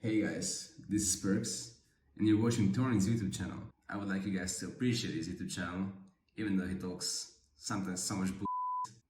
Hey guys, this is Perks, and you're watching Thorin's YouTube channel. I would like you guys to appreciate his YouTube channel, even though he talks sometimes so much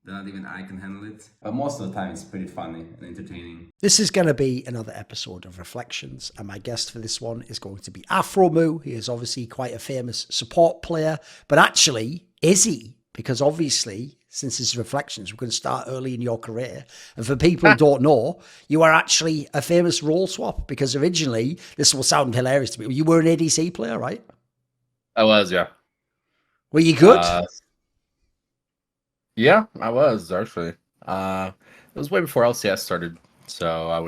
that not even I can handle it. But most of the time it's pretty funny and entertaining. This is going to be another episode of Reflections, and my guest for this one is going to be Aphromoo. He is obviously quite a famous support player, but actually, is he? Because obviously, since this is Reflections, we're going to start early in your career. And for people who don't know, you are actually a famous role swap, because originally, this will sound hilarious to me, you were an ADC player, right? I was, yeah. Were you good? Yeah, I was, actually. It was way before LCS started, so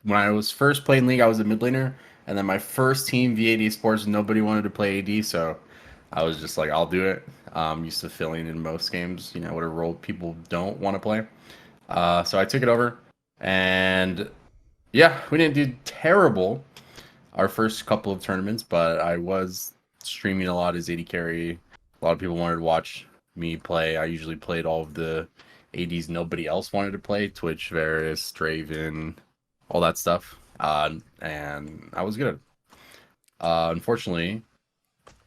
when I was first playing League, I was a mid laner, and then my first team, VAD Sports, nobody wanted to play AD, so I was just like, I'll do it. Used to filling in most games, whatever role people don't want to play. So I took it over, and yeah, we didn't do terrible our first couple of tournaments, but I was streaming a lot as AD carry. A lot of people wanted to watch me play. I usually played all of the ADs nobody else wanted to play, Twitch, Varus, Draven, all that stuff. And I was good.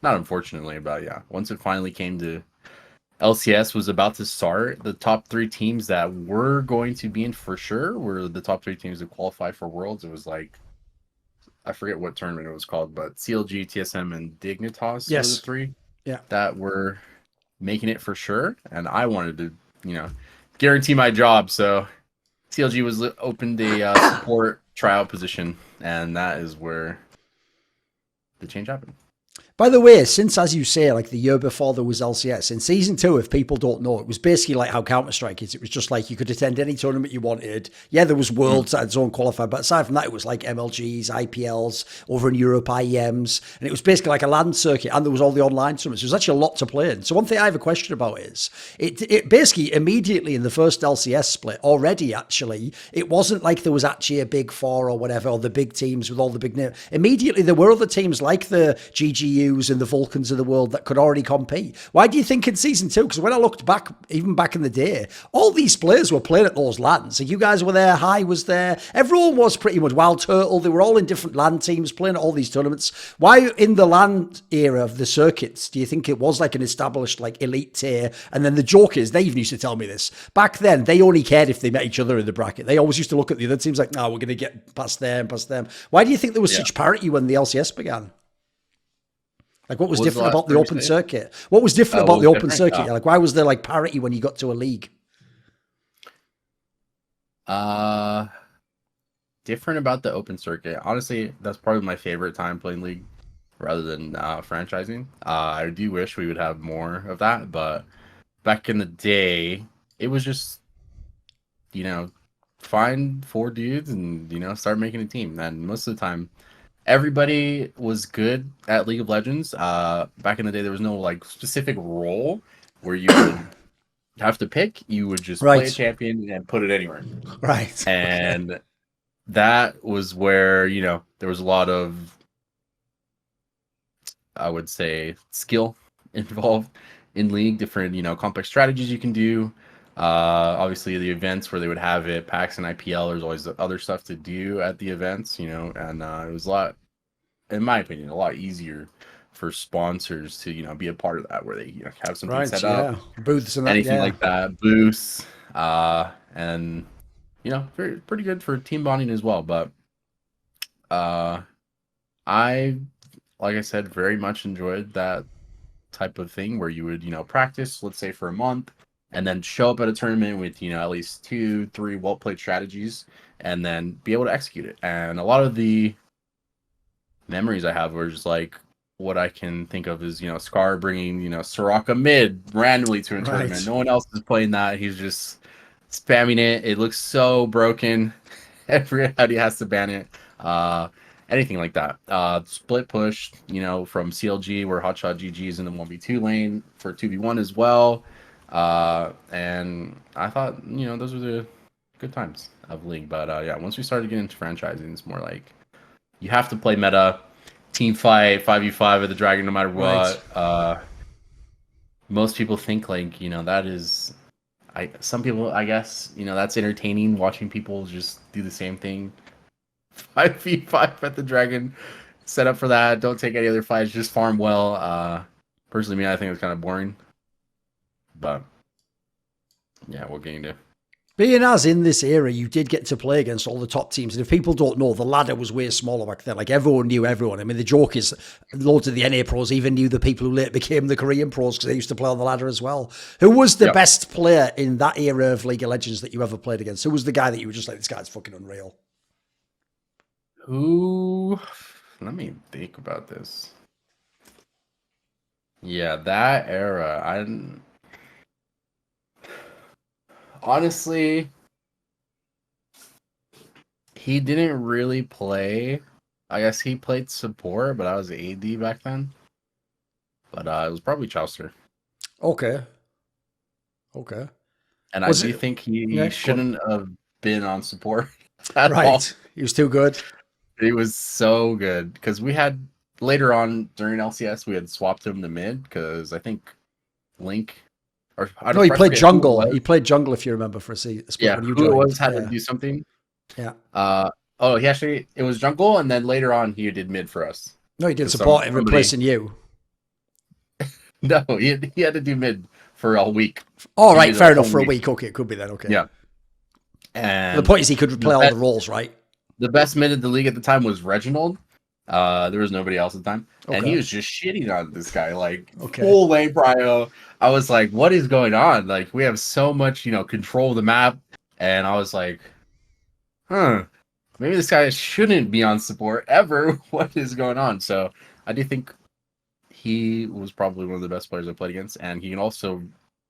Not unfortunately, but yeah, once it finally came to LCS was about to start, the top 3 teams that were going to be in for sure were the top 3 teams that qualified for Worlds. It was like, I forget what tournament it was called, but CLG, TSM, and Dignitas were the 3 that were making it for sure. And I wanted to, guarantee my job. So CLG was opened a support tryout position, and that is where the change happened. By the way, since, as you say, like the year before there was LCS, in Season 2, if people don't know, it was basically like how Counter-Strike is. It was just like you could attend any tournament you wanted. Yeah, there was Worlds that had its own qualifier, but aside from that, it was like MLGs, IPLs, over in Europe, IEMs, and it was basically like a land circuit, and there was all the online tournaments. There was actually a lot to play in. So one thing I have a question about is, it basically immediately in the first LCS split, already actually, it wasn't like there was actually a big 4 or whatever, or the big teams with all the big names. Immediately, there were other teams like the GGU and the Vulcans of the world that could already compete. Why do you think in Season 2? Because when I looked back, even back in the day, all these players were playing at those lands. So you guys were there, High was there, everyone was pretty much, Wild Turtle, they were all in different land teams playing at all these tournaments. Why in the land era of the circuits do you think it was like an established like elite tier? And then the jokers, they even used to tell me this. Back then, they only cared if they met each other in the bracket. They always used to look at the other teams like, no, we're going to get past them, past them. Why do you think there was such parity when the LCS began? Like, what was different about the open circuit? What was different about the open circuit? Like, why was there like parity when you got to a league? Different about the open circuit. Honestly, that's probably my favorite time playing League rather than franchising. I do wish we would have more of that, but back in the day, it was just, find 4 dudes and, start making a team. And most of the time, everybody was good at League of Legends. Back in the day, there was no like specific role where you would have to pick. You would just play a champion and put it anywhere. Right. And that was where, there was a lot of, I would say, skill involved in League. Different, complex strategies you can do. Obviously the events where they would have it, PAX and IPL, there's always other stuff to do at the events, and it was a lot, in my opinion, a lot easier for sponsors to, be a part of that, where they have something set up, booths and anything like that, booths, and pretty good for team bonding as well. But I, like I said, very much enjoyed that type of thing where you would, practice, let's say for a month, and then show up at a tournament with, at least 2-3 well-played strategies, and then be able to execute it. And a lot of the memories I have were just like, what I can think of is, Scar bringing, Soraka mid randomly to a tournament. No one else is playing that. He's just spamming it. It looks so broken. Everybody has to ban it. Anything like that. Split push, from CLG, where Hotshot GG is in the 1v2 lane for 2v1 as well. And I thought, those were the good times of League. But yeah, once we started getting into franchising, it's more like you have to play meta, team fight, 5v5 with the dragon no matter what. Most people think like, that is, some people, I guess, that's entertaining, watching people just do the same thing 5v5 at the dragon. Set up for that. Don't take any other fights. Just farm well. Personally, I think it's kind of boring. But yeah, what can you do? Being as in this era, you did get to play against all the top teams. And if people don't know, the ladder was way smaller back then. Like, everyone knew everyone. I mean, the joke is loads of the NA pros even knew the people who later became the Korean pros because they used to play on the ladder as well. Who was the best player in that era of League of Legends that you ever played against? Who was the guy that you were just like, this guy's fucking unreal? Who? Let me think about this. Yeah, that era. Honestly, he didn't really play. I guess he played support, but I was AD back then. But it was probably Chaucer. Okay. And I do think he shouldn't have been on support at all. He was too good. He was so good because we had later on during LCS we had swapped him to mid because I think Link. No, he played jungle. He played jungle, if you remember, for a split when you joined. Had to do something. Yeah. It was jungle, and then later on he did mid for us. No, he did support replacing you. No, he had to do mid for a week. Oh, right, fair enough. For a week, okay, it could be that. Okay. Yeah. And the point is, he could play all the roles, right? The best mid in the league at the time was Reginald. There was nobody else at the time, and he was just shitting on this guy, like full lane prio. I was like, "What is going on? Like, we have so much, control of the map." And I was like, maybe this guy shouldn't be on support ever. What is going on? So I do think he was probably one of the best players I played against, and he can also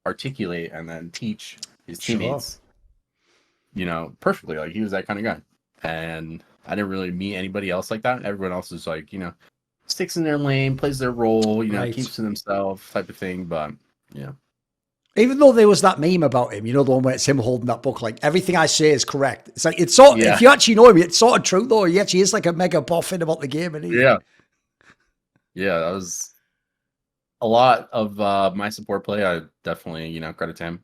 articulate and then teach his teammates, perfectly. Like, he was that kind of guy, and I didn't really meet anybody else like that. Everyone else is like, sticks in their lane, plays their role, keeps to themselves, type of thing. But yeah. Even though there was that meme about him, the one where it's him holding that book, like, everything I say is correct. It's like, it's sort if you actually know him, it's sort of true, though. He actually is like a mega boffin about the game, isn't he? Yeah. Yeah, that was a lot of my support play. I definitely, credit to him.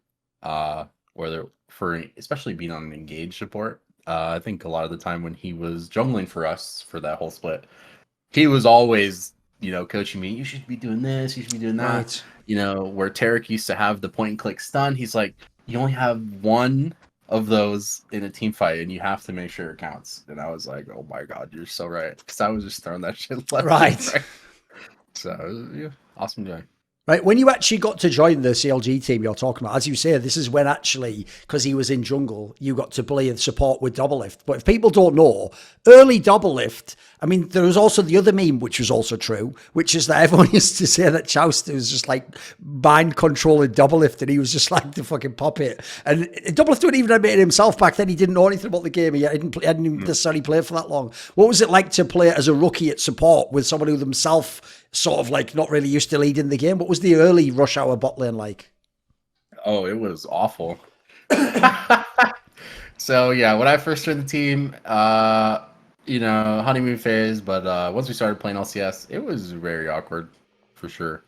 Whether for especially being on an engaged support. I think a lot of the time when he was jungling for us for that whole split, he was always, coaching me, you should be doing this, you should be doing that. Right. Where Tarek used to have the point and click stun, he's like, you only have one of those in a team fight and you have to make sure it counts. And I was like, oh my God, you're so right. Because I was just throwing that shit left. Right. So, yeah, awesome doing. Right, when you actually got to join the CLG team you're talking about, as you say, this is when actually, because he was in jungle, you got to play and support with Doublelift. But if people don't know, early Doublelift, I mean, there was also the other meme, which was also true, which is that everyone used to say that Chauster was just like mind controlling Doublelift, and he was just like the fucking puppet. And Doublelift didn't even admit it himself back then. He didn't know anything about the game. He hadn't necessarily played for that long. What was it like to play as a rookie at support with someone who themselves sort of like not really used to leading the game? What was the early rush hour bot lane like? Oh, it was awful. So yeah, when I first joined the team, honeymoon phase, but once we started playing LCS, it was very awkward for sure.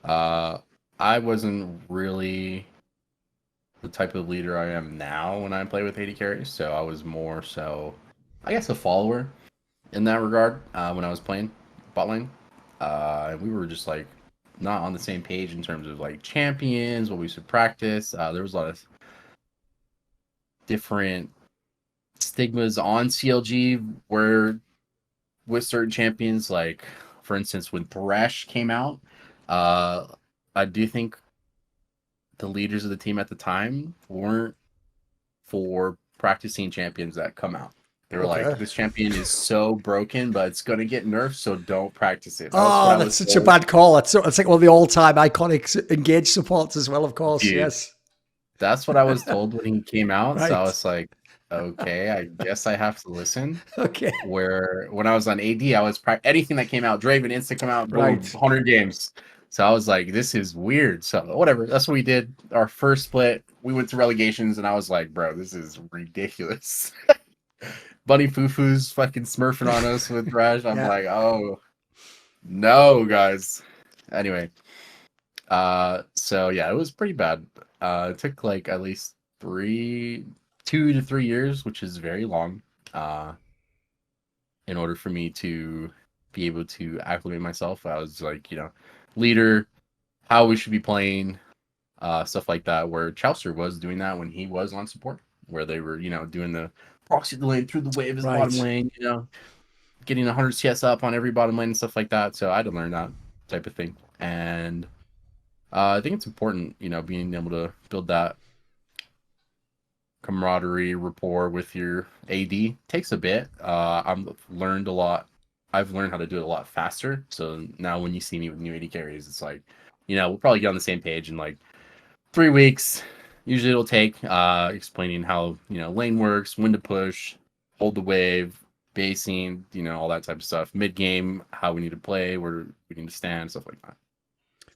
I wasn't really the type of leader I am now when I play with AD carries, so I was more so, I guess, a follower in that regard when I was playing bot lane. We were just like not on the same page in terms of like champions, what we should practice. There was a lot of different stigmas on CLG where with certain champions, like for instance, when Thresh came out, I do think the leaders of the team at the time weren't for practicing champions that come out. They were like, this champion is so broken, but it's going to get nerfed, so don't practice it. That's such a bad call. It's like one of the all-time iconic engaged supports as well, of course. Dude, yes. That's what I was told when he came out. Right. So I was like, okay, I guess I have to listen. Okay. Where when I was on AD, I was anything that came out, Draven instant come out, boom, 100 games. So I was like, this is weird. So whatever. That's what we did. Our first split, we went to relegations, and I was like, bro, this is ridiculous. Bunny Fufu's fucking smurfing on us with Thresh. I'm like, oh no, guys. Anyway, so yeah, it was pretty bad. It took like at least 2 to 3 years, which is very long. in order for me to be able to acclimate myself. I was like, leader, how we should be playing, stuff like that, where Chaucer was doing that when he was on support, where they were, doing the proxy the lane through the wave as the bottom lane, getting 100 CS up on every bottom lane and stuff like that. So I had to learn that type of thing. And I think it's important, being able to build that camaraderie, rapport with your AD. Takes a bit. I've learned a lot. I've learned how to do it a lot faster. So now when you see me with new AD carries, it's like, we'll probably get on the same page in like 3 weeks. Usually it'll take explaining how, lane works, when to push, hold the wave, basing, all that type of stuff. Mid game, how we need to play, where we need to stand, stuff like that.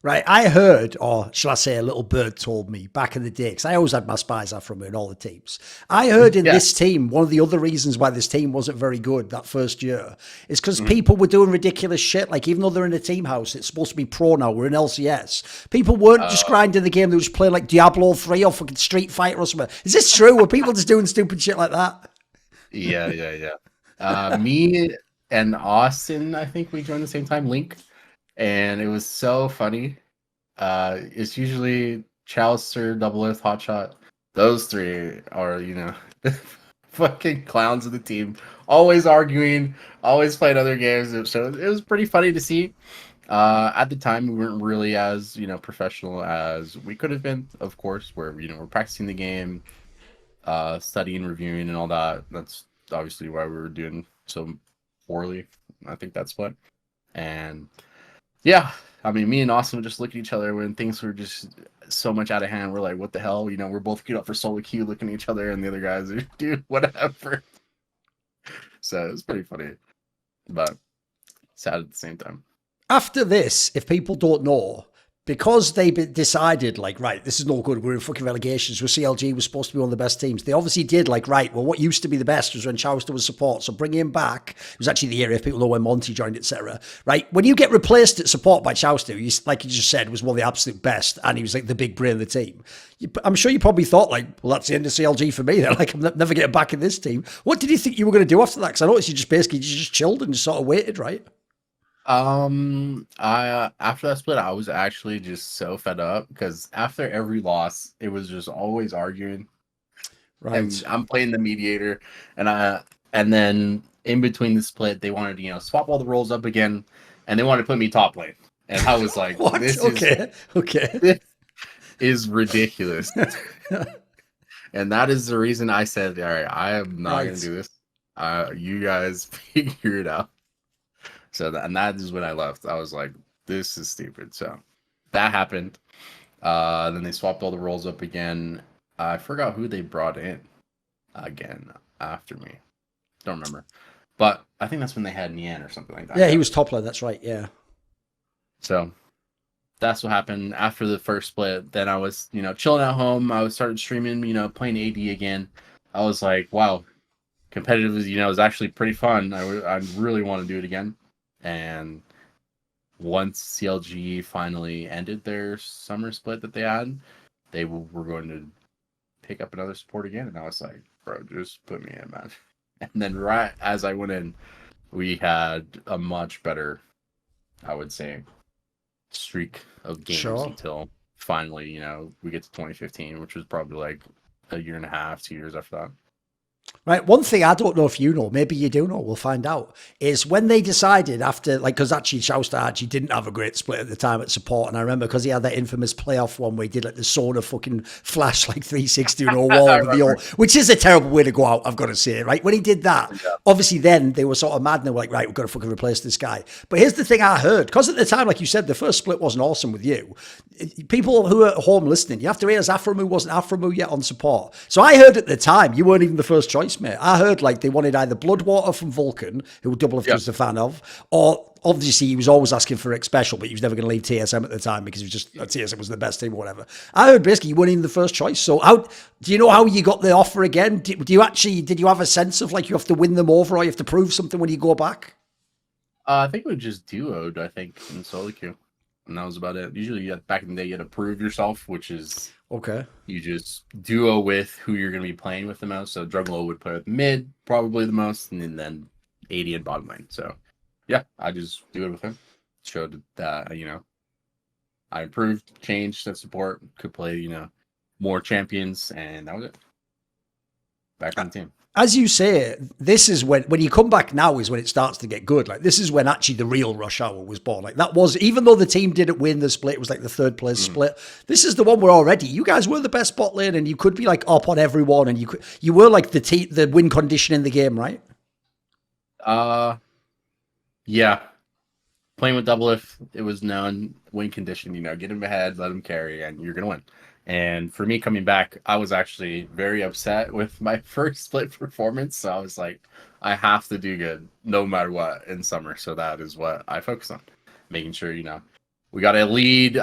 Right, I heard, or shall I say a little bird told me back in the day, because I always had my spies Aphromoo in all the teams. I heard in this team, one of the other reasons why this team wasn't very good that first year is because people were doing ridiculous shit. Like, even though they're in a team house, it's supposed to be pro now, we're in LCS. People weren't just grinding the game, they were just playing like Diablo 3 or fucking Street Fighter or something. Is this true? Were people just doing stupid shit like that? Yeah. Me and Austin, I think we joined the same time, Link. And it was so funny. It's usually Chaucer, Doublelift, Hotshot. Those three are, fucking clowns of the team. Always arguing, always playing other games. So it was pretty funny to see. At the time, we weren't really as, professional as we could have been, of course, where, we're practicing the game, studying, reviewing, and all that. That's obviously why we were doing so poorly. I think that's what. And yeah, I mean, me and Austin would just look at each other when things were just so much out of hand. We're like, what the hell? We're both queued up for solo queue, looking at each other, and the other guys are, dude, whatever. So it was pretty funny, but sad at the same time. After this, if people don't know, because they decided, like, right, this is no good, we're in fucking relegations, where CLG was supposed to be one of the best teams, they obviously did, like, right, well, what used to be the best was when Chaucer was support, so bring him back. It was actually the era, if people know, when Monte joined, etc. Right? When you get replaced at support by Chaucer, like you just said, was one of the absolute best, and he was, like, the big brain of the team. I'm sure you probably thought, like, well, that's the end of CLG for me, then. Like, I'm never getting back in this team. What did you think you were going to do after that? Because I noticed you just chilled and just sort of waited, right? I after that split, I was actually just so fed up because after every loss, it was just always arguing. Right. And I'm playing the mediator, and then in between the split, they wanted to swap all the roles up again, and they wanted to put me top lane, and I was like, what? This is ridiculous. And that is the reason I said, all right, I am not gonna do this. You guys figure it out. So that is when I left. I was like, this is stupid. So that happened. Then they swapped all the roles up again. I forgot who they brought in again after me. Don't remember. But I think that's when they had Nian or something like that. Yeah, he was top lane. That's right. Yeah. So that's what happened after the first split. Then I was, chilling at home. I started streaming, playing AD again. I was like, wow, competitive is actually pretty fun. I really want to do it again. And once CLG finally ended their summer split that they had, they were going to pick up another support again. And I was like, bro, just put me in, man. And then right as I went in, we had a much better, I would say, streak of games until finally, we get to 2015, which was probably like a year and a half, 2 years after that. Right. One thing I don't know if you know, maybe you do know, we'll find out, is when they decided after, like, because actually Chaucer actually didn't have a great split at the time at support. And I remember because he had that infamous playoff one where he did like the Sona fucking flash like 360 and all wall, which is a terrible way to go out, I've got to say, right? When he did that, obviously then they were sort of mad and they were like, right, we've got to fucking replace this guy. But here's the thing I heard, because at the time, like you said, the first split wasn't awesome with you. People who are at home listening, you have to realize Aphromoo wasn't Aphromoo yet on support. So I heard at the time, you weren't even the first choice, mate. I heard like they wanted either Bloodwater from Vulcan, who Doublelift was a fan of, or obviously he was always asking for X Special, but he was never going to leave TSM at the time because he was just, TSM was the best team or whatever. I heard basically you weren't even the first choice. So do you know how you got the offer again? Did you have a sense of like you have to win them over or you have to prove something when you go back? I think we just duoed, in solo queue. And that was about it. Usually back in the day, you had to prove yourself, which is okay. You just duo with who you're going to be playing with the most. So Juggalo would play with mid, probably the most, and then AD and bottom lane. So yeah, I just do it with him. Showed that, you know, I improved, changed the support, could play, you know, more champions, and that was it. Back on the team. As you say, this is when you come back now is when it starts to get good. Like, this is when actually the real rush hour was born. Like, that was, even though the team didn't win the split, it was like the third place split. This is the one where already you guys were the best bot lane, and you could be like up on everyone, and you were like the win condition in the game, right? Yeah. Playing with Doublelift, it was known win condition, you know, get him ahead, let him carry, and you're gonna win. And for me coming back, I was actually very upset with my first split performance. So I was like, I have to do good no matter what in summer. So that is what I focus on. Making sure, you know, we got a lead.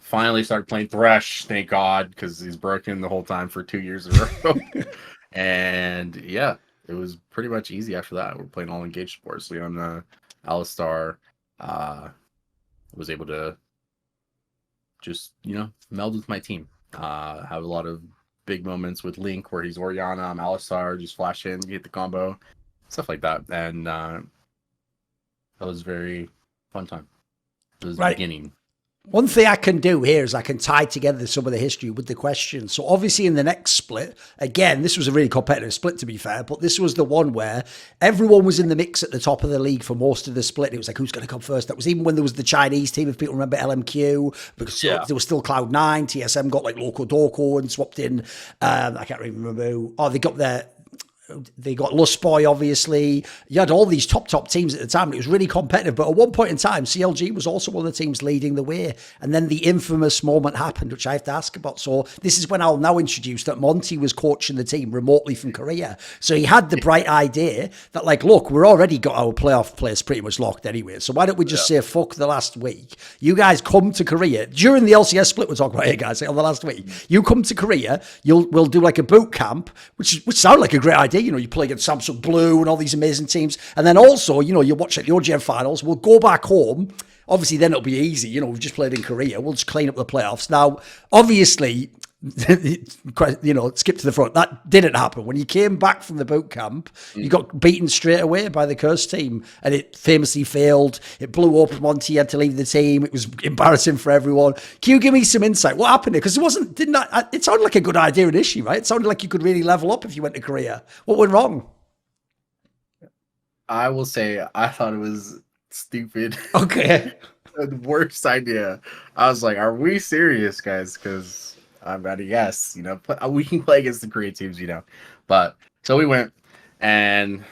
Finally started playing Thresh, thank God, because he's broken the whole time for 2 years in a row. And yeah, it was pretty much easy after that. We're playing all engaged sports. Leon, Alistar, was able to just, you know, meld with my team. Have a lot of big moments with Link where he's Orianna, I'm Alistar, just flash in, get the combo, stuff like that. And that was very fun time. It was the beginning. One thing I can do here is I can tie together some of the history with the questions. So obviously in the next split, again, this was a really competitive split to be fair, but this was the one where everyone was in the mix at the top of the league for most of the split. It was like, who's going to come first? That was even when there was the Chinese team, if people remember LMQ, because there was still Cloud9, TSM got like Loco Doco and swapped in, I can't even remember who. Oh, they got Lust Boy, obviously. You had all these top teams at the time. It was really competitive. But at one point in time, CLG was also one of the teams leading the way. And then the infamous moment happened, which I have to ask about. So this is when I'll now introduce that Monte was coaching the team remotely from Korea. So he had the bright idea that, like, look, we're already got our playoff place pretty much locked anyway. So why don't we just say, fuck the last week? You guys come to Korea. During the LCS split, we're talking about here, guys, on the last week. You come to Korea. We'll do like a boot camp, which sounded like a great idea. You know, you play against Samsung Blue and all these amazing teams. And then also, you know, you watch like the OGN finals. We'll go back home. Obviously, then it'll be easy. You know, we've just played in Korea. We'll just clean up the playoffs. Now, obviously, you know, skip to the front. That didn't happen. When you came back from the boot camp, you got beaten straight away by the Curse team, and it famously failed. It blew up. Monte had to leave the team. It was embarrassing for everyone. Can you give me some insight? What happened there? Because it sounded like a good idea initially, right? It sounded like you could really level up if you went to Korea. What went wrong? I will say I thought it was stupid. Okay. The worst idea. I was like, are we serious, guys? Because I'm about to guess, you know, we can play against the Korea teams, you know. But so we went, and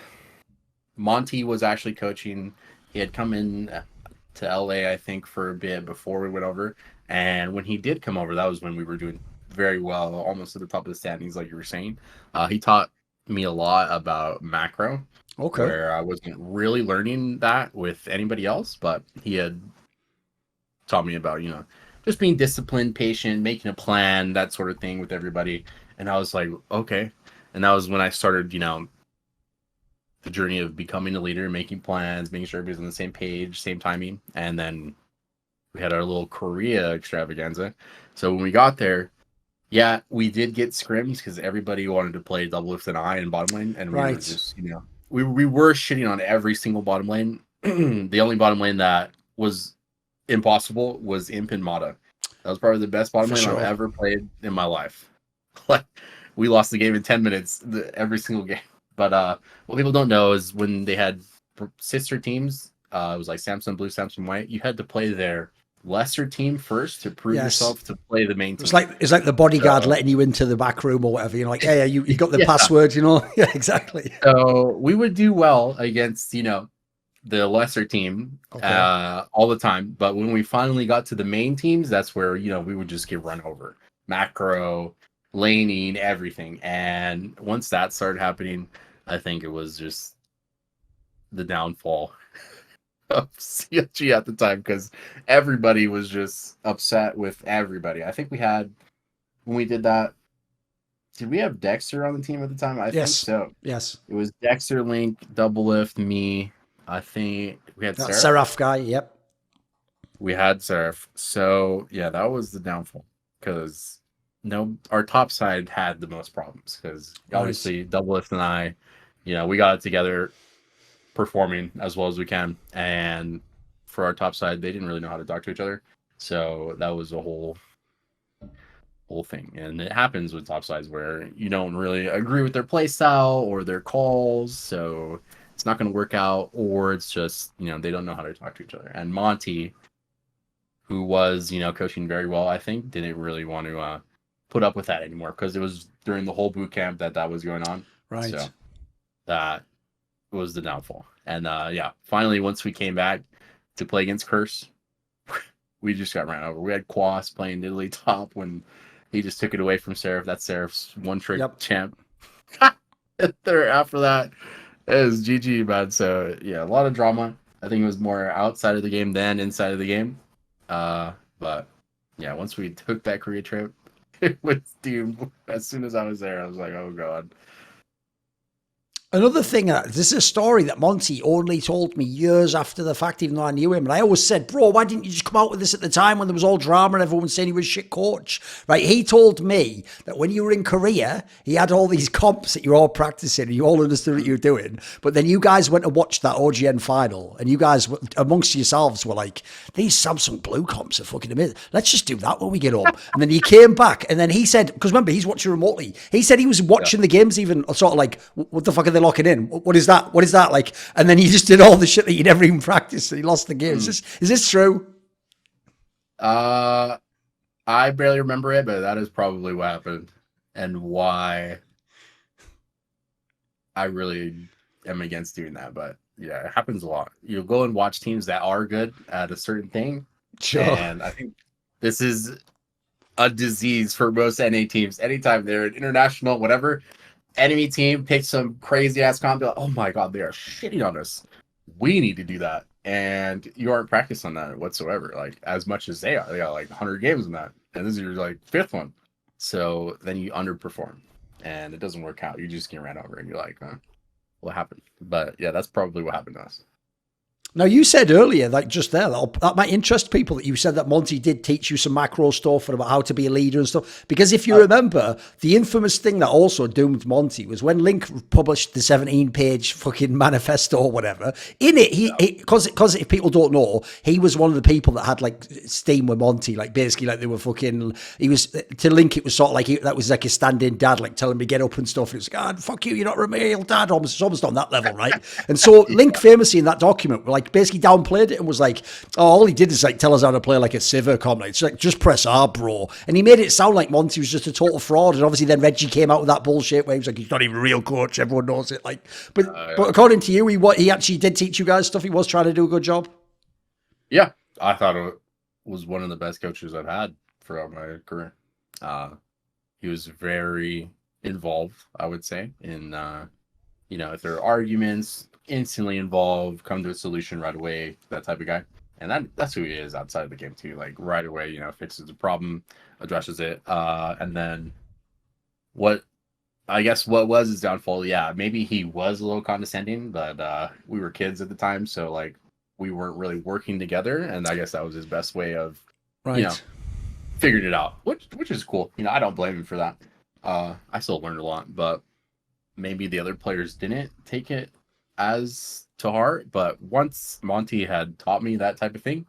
Monte was actually coaching. He had come in to LA, I think, for a bit before we went over. And when he did come over, that was when we were doing very well, almost at the top of the standings, like you were saying. He taught me a lot about macro. Okay. Where I wasn't really learning that with anybody else, but he had taught me about, you know, just being disciplined, patient, making a plan, that sort of thing with everybody. And I was like, okay. And that was when I started, you know, the journey of becoming a leader, making plans, making sure everybody's on the same page, same timing. And then we had our little Korea extravaganza. So when we got there, yeah, we did get scrims because everybody wanted to play Doublelift and I in bottom lane. And we were just, you know, we were shitting on every single bottom lane. The only bottom lane that was impossible was Imp and Mata. That was probably the best bottom lane I've ever played in my life. Like, we lost the game in 10 minutes every single game. But what people don't know is when they had sister teams, it was like Samsung Blue, Samsung White, you had to play their lesser team first to prove yourself to play the main team. It's like the bodyguard letting you into the back room or whatever. You're like, hey, you got the password, you know? Yeah, exactly. So we would do well against, you know, the lesser team all the time. But when we finally got to the main teams, that's where, you know, we would just get run over. Macro, laning, everything. And once that started happening, I think it was just the downfall of CLG at the time, because everybody was just upset with everybody. I think we had, when we did that, did we have Dexter on the team at the time? I think so. Yes. It was Dexter, Link, Doublelift, me. I think we had Seraph. Seraph guy, yep. We had Seraph. So, yeah, that was the downfall. Because our top side had the most problems. Because obviously, Doublelift and I, you know, we got it together performing as well as we can. And for our top side, they didn't really know how to talk to each other. So that was a whole thing. And it happens with top sides where you don't really agree with their play style or their calls. So it's not going to work out, or it's just, they don't know how to talk to each other. And Monte, who was, coaching very well, I think, didn't really want to put up with that anymore, because it was during the whole boot camp that was going on. Right. So that was the downfall. And finally, once we came back to play against Curse, we just got ran over. We had Quas playing Italy top when he just took it away from Seraph. That's Seraph's one-trick champ. There after that, it was GG, man. So, yeah, a lot of drama. I think it was more outside of the game than inside of the game. But, yeah, once we took that Korea trip with Steam, as soon as I was there, I was like, oh, God. Another thing, this is a story that Monte only told me years after the fact, even though I knew him. And I always said, bro, why didn't you just come out with this at the time when there was all drama and everyone was saying he was a shit coach? Right? He told me that when you were in Korea, he had all these comps that you were all practicing and you all understood what you were doing. But then you guys went to watch that OGN final and you guys, amongst yourselves, were like, these Samsung Blue comps are fucking amazing. Let's just do that when we get home. And then he came back and then he said, because remember, he's watching remotely. He said he was watching the games even sort of like, what the fuck are they locking in? What is that? What is that like? And then he just did all the shit that he never even practiced and he lost the game. Is this true? I barely remember it, but that is probably what happened and why I really am against doing that. But yeah, it happens a lot. You'll go and watch teams that are good at a certain thing. Sure. And I think this is a disease for most NA teams. Anytime they're an international, whatever, enemy team picks some crazy ass comp, like, oh my God, they are shitting on us. We need to do that. And you aren't practiced on that whatsoever, like as much as they are. They got like 100 games in that. And this is your like fifth one. So then you underperform and it doesn't work out. You just get ran over and you're like, what happened? But yeah, that's probably what happened to us. Now, you said earlier, like just there, that might interest people that you said that Monte did teach you some macro stuff and about how to be a leader and stuff. Because if you remember, the infamous thing that also doomed Monte was when Link published the 17-page fucking manifesto or whatever. In it, because if people don't know, he was one of the people that had like steam with Monte, like basically like they were fucking, he was, to Link, it was sort of like, that was like a stand-in dad, like telling me get up and stuff. And it was like, fuck you, you're not a real dad. It's almost on that level, right? And so Link famously in that document, like, basically downplayed it and was like, oh, all he did is like tell us how to play like a sivir comp. It's like, just press R, bro. And he made it sound like Monte was just a total fraud. And obviously then Reggie came out with that bullshit where he was like, he's not even a real coach. Everyone knows it. Like, but according to you, he actually did teach you guys stuff. He was trying to do a good job. Yeah, I thought it was one of the best coaches I've had throughout my career. He was very involved, I would say, in if there are arguments, instantly involved, come to a solution right away, that type of guy. And that's who he is outside of the game too. Like right away, fixes the problem, addresses it. And then what was his downfall? Yeah, maybe he was a little condescending, but we were kids at the time, so like we weren't really working together. And I guess that was his best way of figuring it out, which is cool. I don't blame him for that. I still learned a lot, but maybe the other players didn't take it as to heart. But once Monte had taught me that type of thing,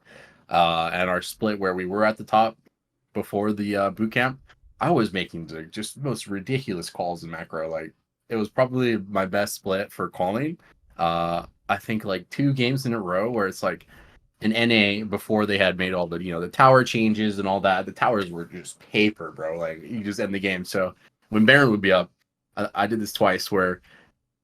and our split where we were at the top before the boot camp, I was making the just most ridiculous calls in macro. Like it was probably my best split for calling. I think like 2 games in a row where it's like in NA before they had made all the the tower changes and all that. The towers were just paper, bro. Like you just end the game. So when Baron would be up, I did this twice where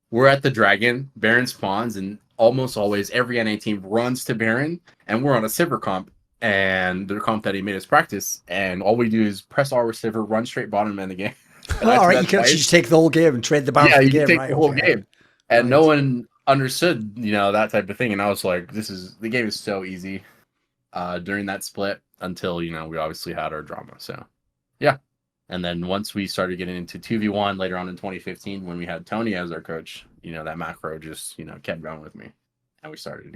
we're at the Dragon, Baron spawns, and almost always every NA team runs to Baron, and we're on a sivir comp, and the comp that he made us practice, and all we do is press R with sivir, run straight bottom end of the game. All right, you can actually just take the whole game and trade the Baron for the game, take right? the whole game. And no one understood, that type of thing, and I was like, the game is so easy during that split until, we obviously had our drama, so, yeah. And then once we started getting into 2v1 later on in 2015, when we had Tony as our coach, that macro just, kept going with me. And we started,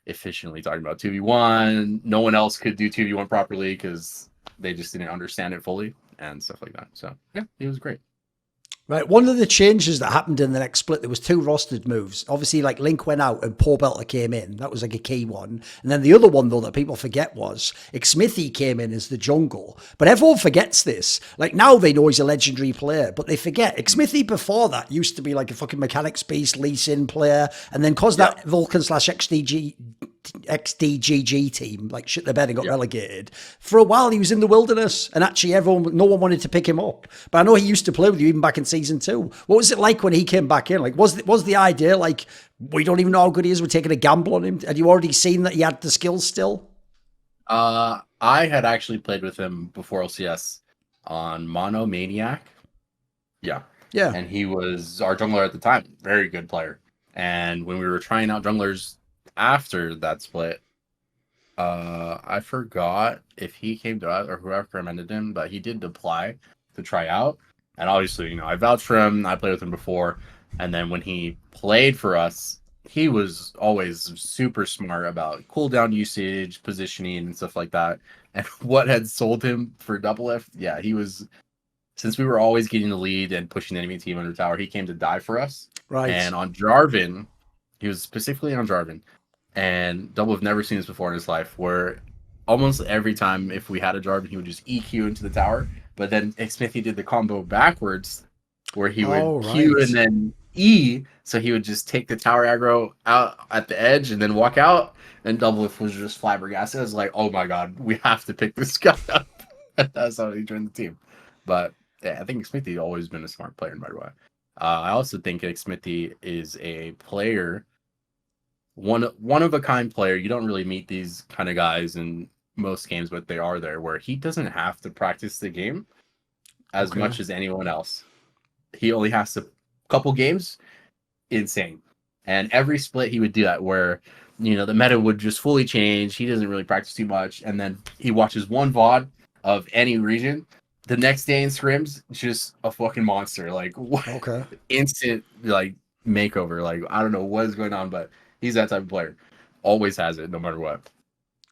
efficiently talking about 2v1. No one else could do 2v1 properly because they just didn't understand it fully and stuff like that. So, yeah, it was great. Right. One of the changes that happened in the next split, there was two rostered moves. Obviously, like Link went out and Pobelter came in. That was like a key one. And then the other one, though, that people forget was Xmithie came in as the jungle. But everyone forgets this. Like now they know he's a legendary player, but they forget Xmithie before that used to be like a fucking mechanics beast, Lee Sin player. And then cause that Vulcan / XDGG team like shit the bed and got relegated. For a while he was in the wilderness and actually no one wanted to pick him up. But I know he used to play with you even back in season 2. What was it like when he came back in? Like was the idea like we don't even know how good he is, we're taking a gamble on him? Had you already seen that he had the skills still? I had actually played with him before LCS on Mono Maniac. Yeah. And he was our jungler at the time. Very good player. And when we were trying out junglers after that split, I forgot if he came to us or whoever recommended him, but he did apply to try out. And obviously, I vouched for him. I played with him before. And then when he played for us, he was always super smart about cooldown usage, positioning, and stuff like that. And what had sold him for Doublelift, he was, since we were always getting the lead and pushing the enemy team under tower, he came to die for us. Right. And on Jarvan, he was specifically on Jarvan. And Double have never seen this before in his life, where almost every time if we had a Jarvan, he would just EQ into the tower. But then Xmithie did the combo backwards, where he would Q and then E, so he would just take the tower aggro out at the edge and then walk out. And Doublelift was just flabbergasted. I was like, oh my god, we have to pick this guy up. That's how he joined the team. But I think Xmithie always been a smart player, by the way. I also think Xmithie is a player, one of a kind player. You don't really meet these kind of guys in most games, but they are there, where he doesn't have to practice the game as much as anyone else. He only has to couple games, insane. And every split he would do that, where the meta would just fully change. He doesn't really practice too much, and then he watches one VOD of any region. The next day in scrims, just a fucking monster. Like instant like makeover. Like I don't know what is going on, but he's that type of player. Always has it, no matter what.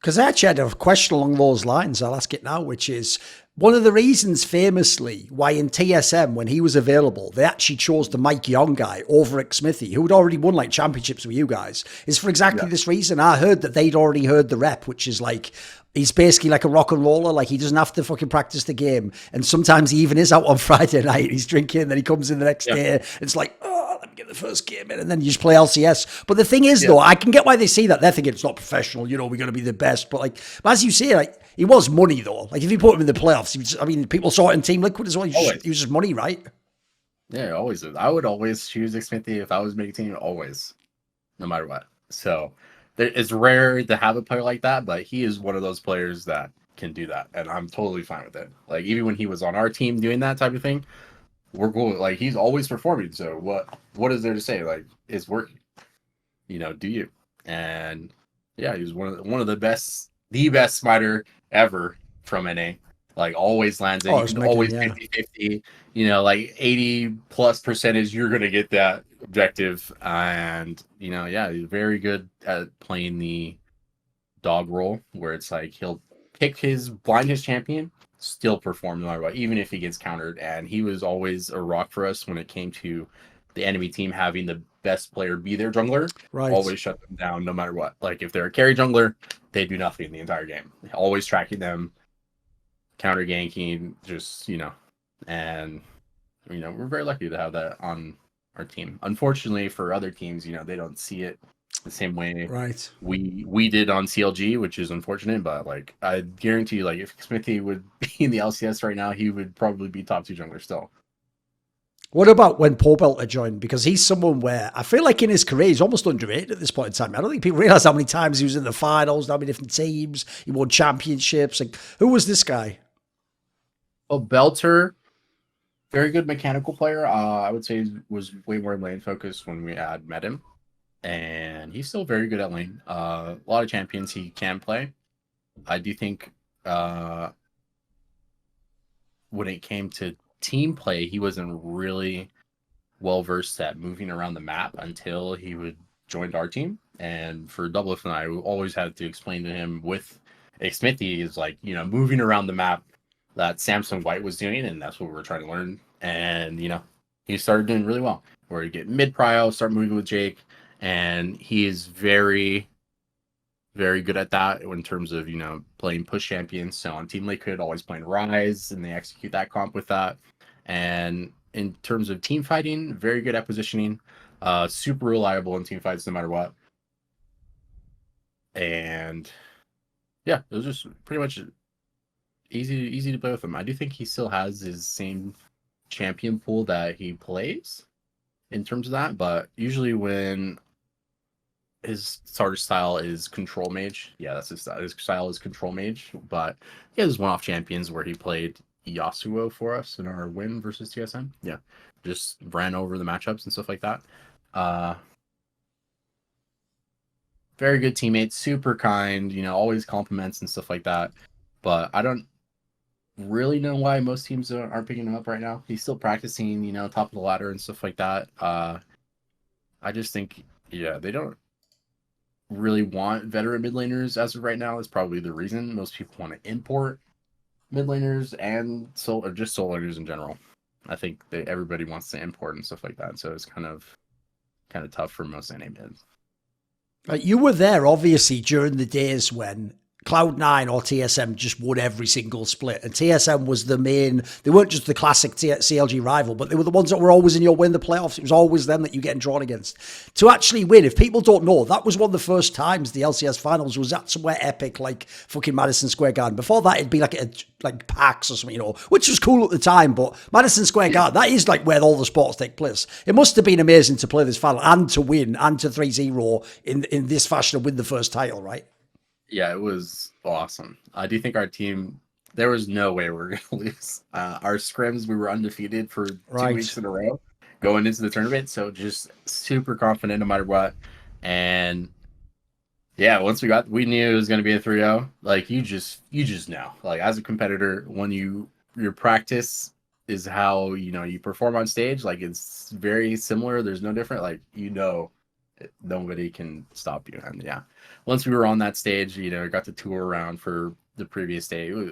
Because I actually had a question along those lines. I'll ask it now, which is one of the reasons famously why in TSM, when he was available, they actually chose the Mike Young guy over Xmithie, who had already won like championships with you guys, is for exactly this reason. I heard that they'd already heard the rep, which is like, he's basically like a rock and roller. Like he doesn't have to fucking practice the game. And sometimes he even is out on Friday night. He's drinking, and then he comes in the next day. It's like, let me get the first game in, and then you just play LCS. But the thing is, though, I can get why they see that. They're thinking it's not professional. We're going to be the best. But as you say, like he was money though. Like if you put him in the playoffs, people saw it in Team Liquid as well. He was just money, right? Yeah, always. I would always choose Xmithie if I was making team, always, no matter what. So it's rare to have a player like that, but he is one of those players that can do that, and I'm totally fine with it. Like even when he was on our team doing that type of thing, we're cool. Like he's always performing. So what is there to say? Like it's working. Do you? And yeah, he was one of the best smiter ever from NA. Like always lands it. Always 50-50. Like 80+% you're gonna get that objective. And he's very good at playing the dog role, where it's like he'll pick blind his champion, still perform no matter what, even if he gets countered. And he was always a rock for us when it came to the enemy team having the best player be their jungler. Right. Always shut them down no matter what. Like if they're a carry jungler, they do nothing the entire game. Always tracking them, counter ganking, just and we're very lucky to have that on our team. Unfortunately for other teams, they don't see it the same way we did on CLG, which is unfortunate. But like I guarantee you, like if Xmithie would be in the LCS right now, he would probably be top 2 jungler still. What about when Pobelter joined? Because he's someone where I feel like in his career he's almost underrated at this point in time. I don't think people realize how many times he was in the finals, how many different teams, he won championships. Like who was this guy? Belter, very good mechanical player. I would say he was way more lane focused when we had met him. And he's still very good at lane. A lot of champions he can play. I do think when it came to team play, he wasn't really well versed at moving around the map until he would joined our team. And for Doublelift and I, we always had to explain to him with Xmithie is like, moving around the map that Samsung White was doing, and that's what we were trying to learn. And he started doing really well. Where you get mid prio, start moving with Jake, and he is very, very good at that in terms of, playing push champions. So on Team Liquid, always playing Rise, and they execute that comp with that. And in terms of team fighting, very good at positioning, super reliable in team fights no matter what. And yeah, it was just pretty much easy to play with him. I do think he still has his same champion pool that he plays in terms of that, but usually when his starter style is control mage, that's his style. His style is control mage, but he has one-off champions where he played Yasuo for us in our win versus TSM. Yeah, just ran over the matchups and stuff like that. Very good teammate, super kind, always compliments and stuff like that. But I don't really know why most teams aren't picking him up right now. He's still practicing, top of the ladder and stuff like that. I just think, they don't really want veteran mid laners as of right now. That's probably the reason most people want to import mid laners and just soul laners in general. I think that everybody wants to import and stuff like that. So it's kind of tough for most NA mids. You were there, obviously, during the days when Cloud9 or TSM just won every single split. And TSM was the main, they weren't just the classic CLG rival, but they were the ones that were always in your win the playoffs. It was always them that you getting drawn against. To actually win, if people don't know, that was one of the first times the LCS finals was at somewhere epic like fucking Madison Square Garden. Before that, it'd be like PAX or something, which was cool at the time, but Madison Square Garden, that is like where all the sports take place. It must have been amazing to play this final and to win and to 3-0 in this fashion and win the first title, right? Yeah, it was awesome. I do think our team, there was no way we were going to lose. Our scrims, we were undefeated for 2 weeks in a row going into the tournament. So just super confident no matter what. And yeah, once we knew it was going to be a 3-0. Like you just know, like as a competitor, when your practice is how, you perform on stage, like it's very similar. There's no different, like, nobody can stop you. And yeah, once we were on that stage, got to tour around for the previous day. It was,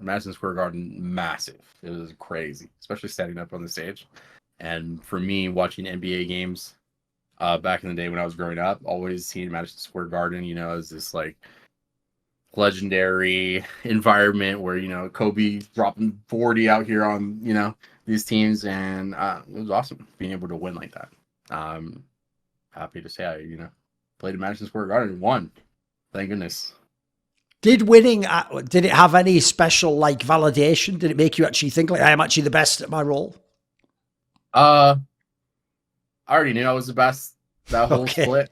Madison Square Garden, massive. It was crazy, especially standing up on the stage. And for me, watching NBA games back in the day when I was growing up, always seeing Madison Square Garden, as this like legendary environment where, Kobe dropping 40 out here on, these teams. And it was awesome being able to win like that. Happy to say I, played in Madison Square Garden and won. Thank goodness. Did winning, did it have any special like validation? Did it make you actually think like I am actually the best at my role? I already knew I was the best that whole split.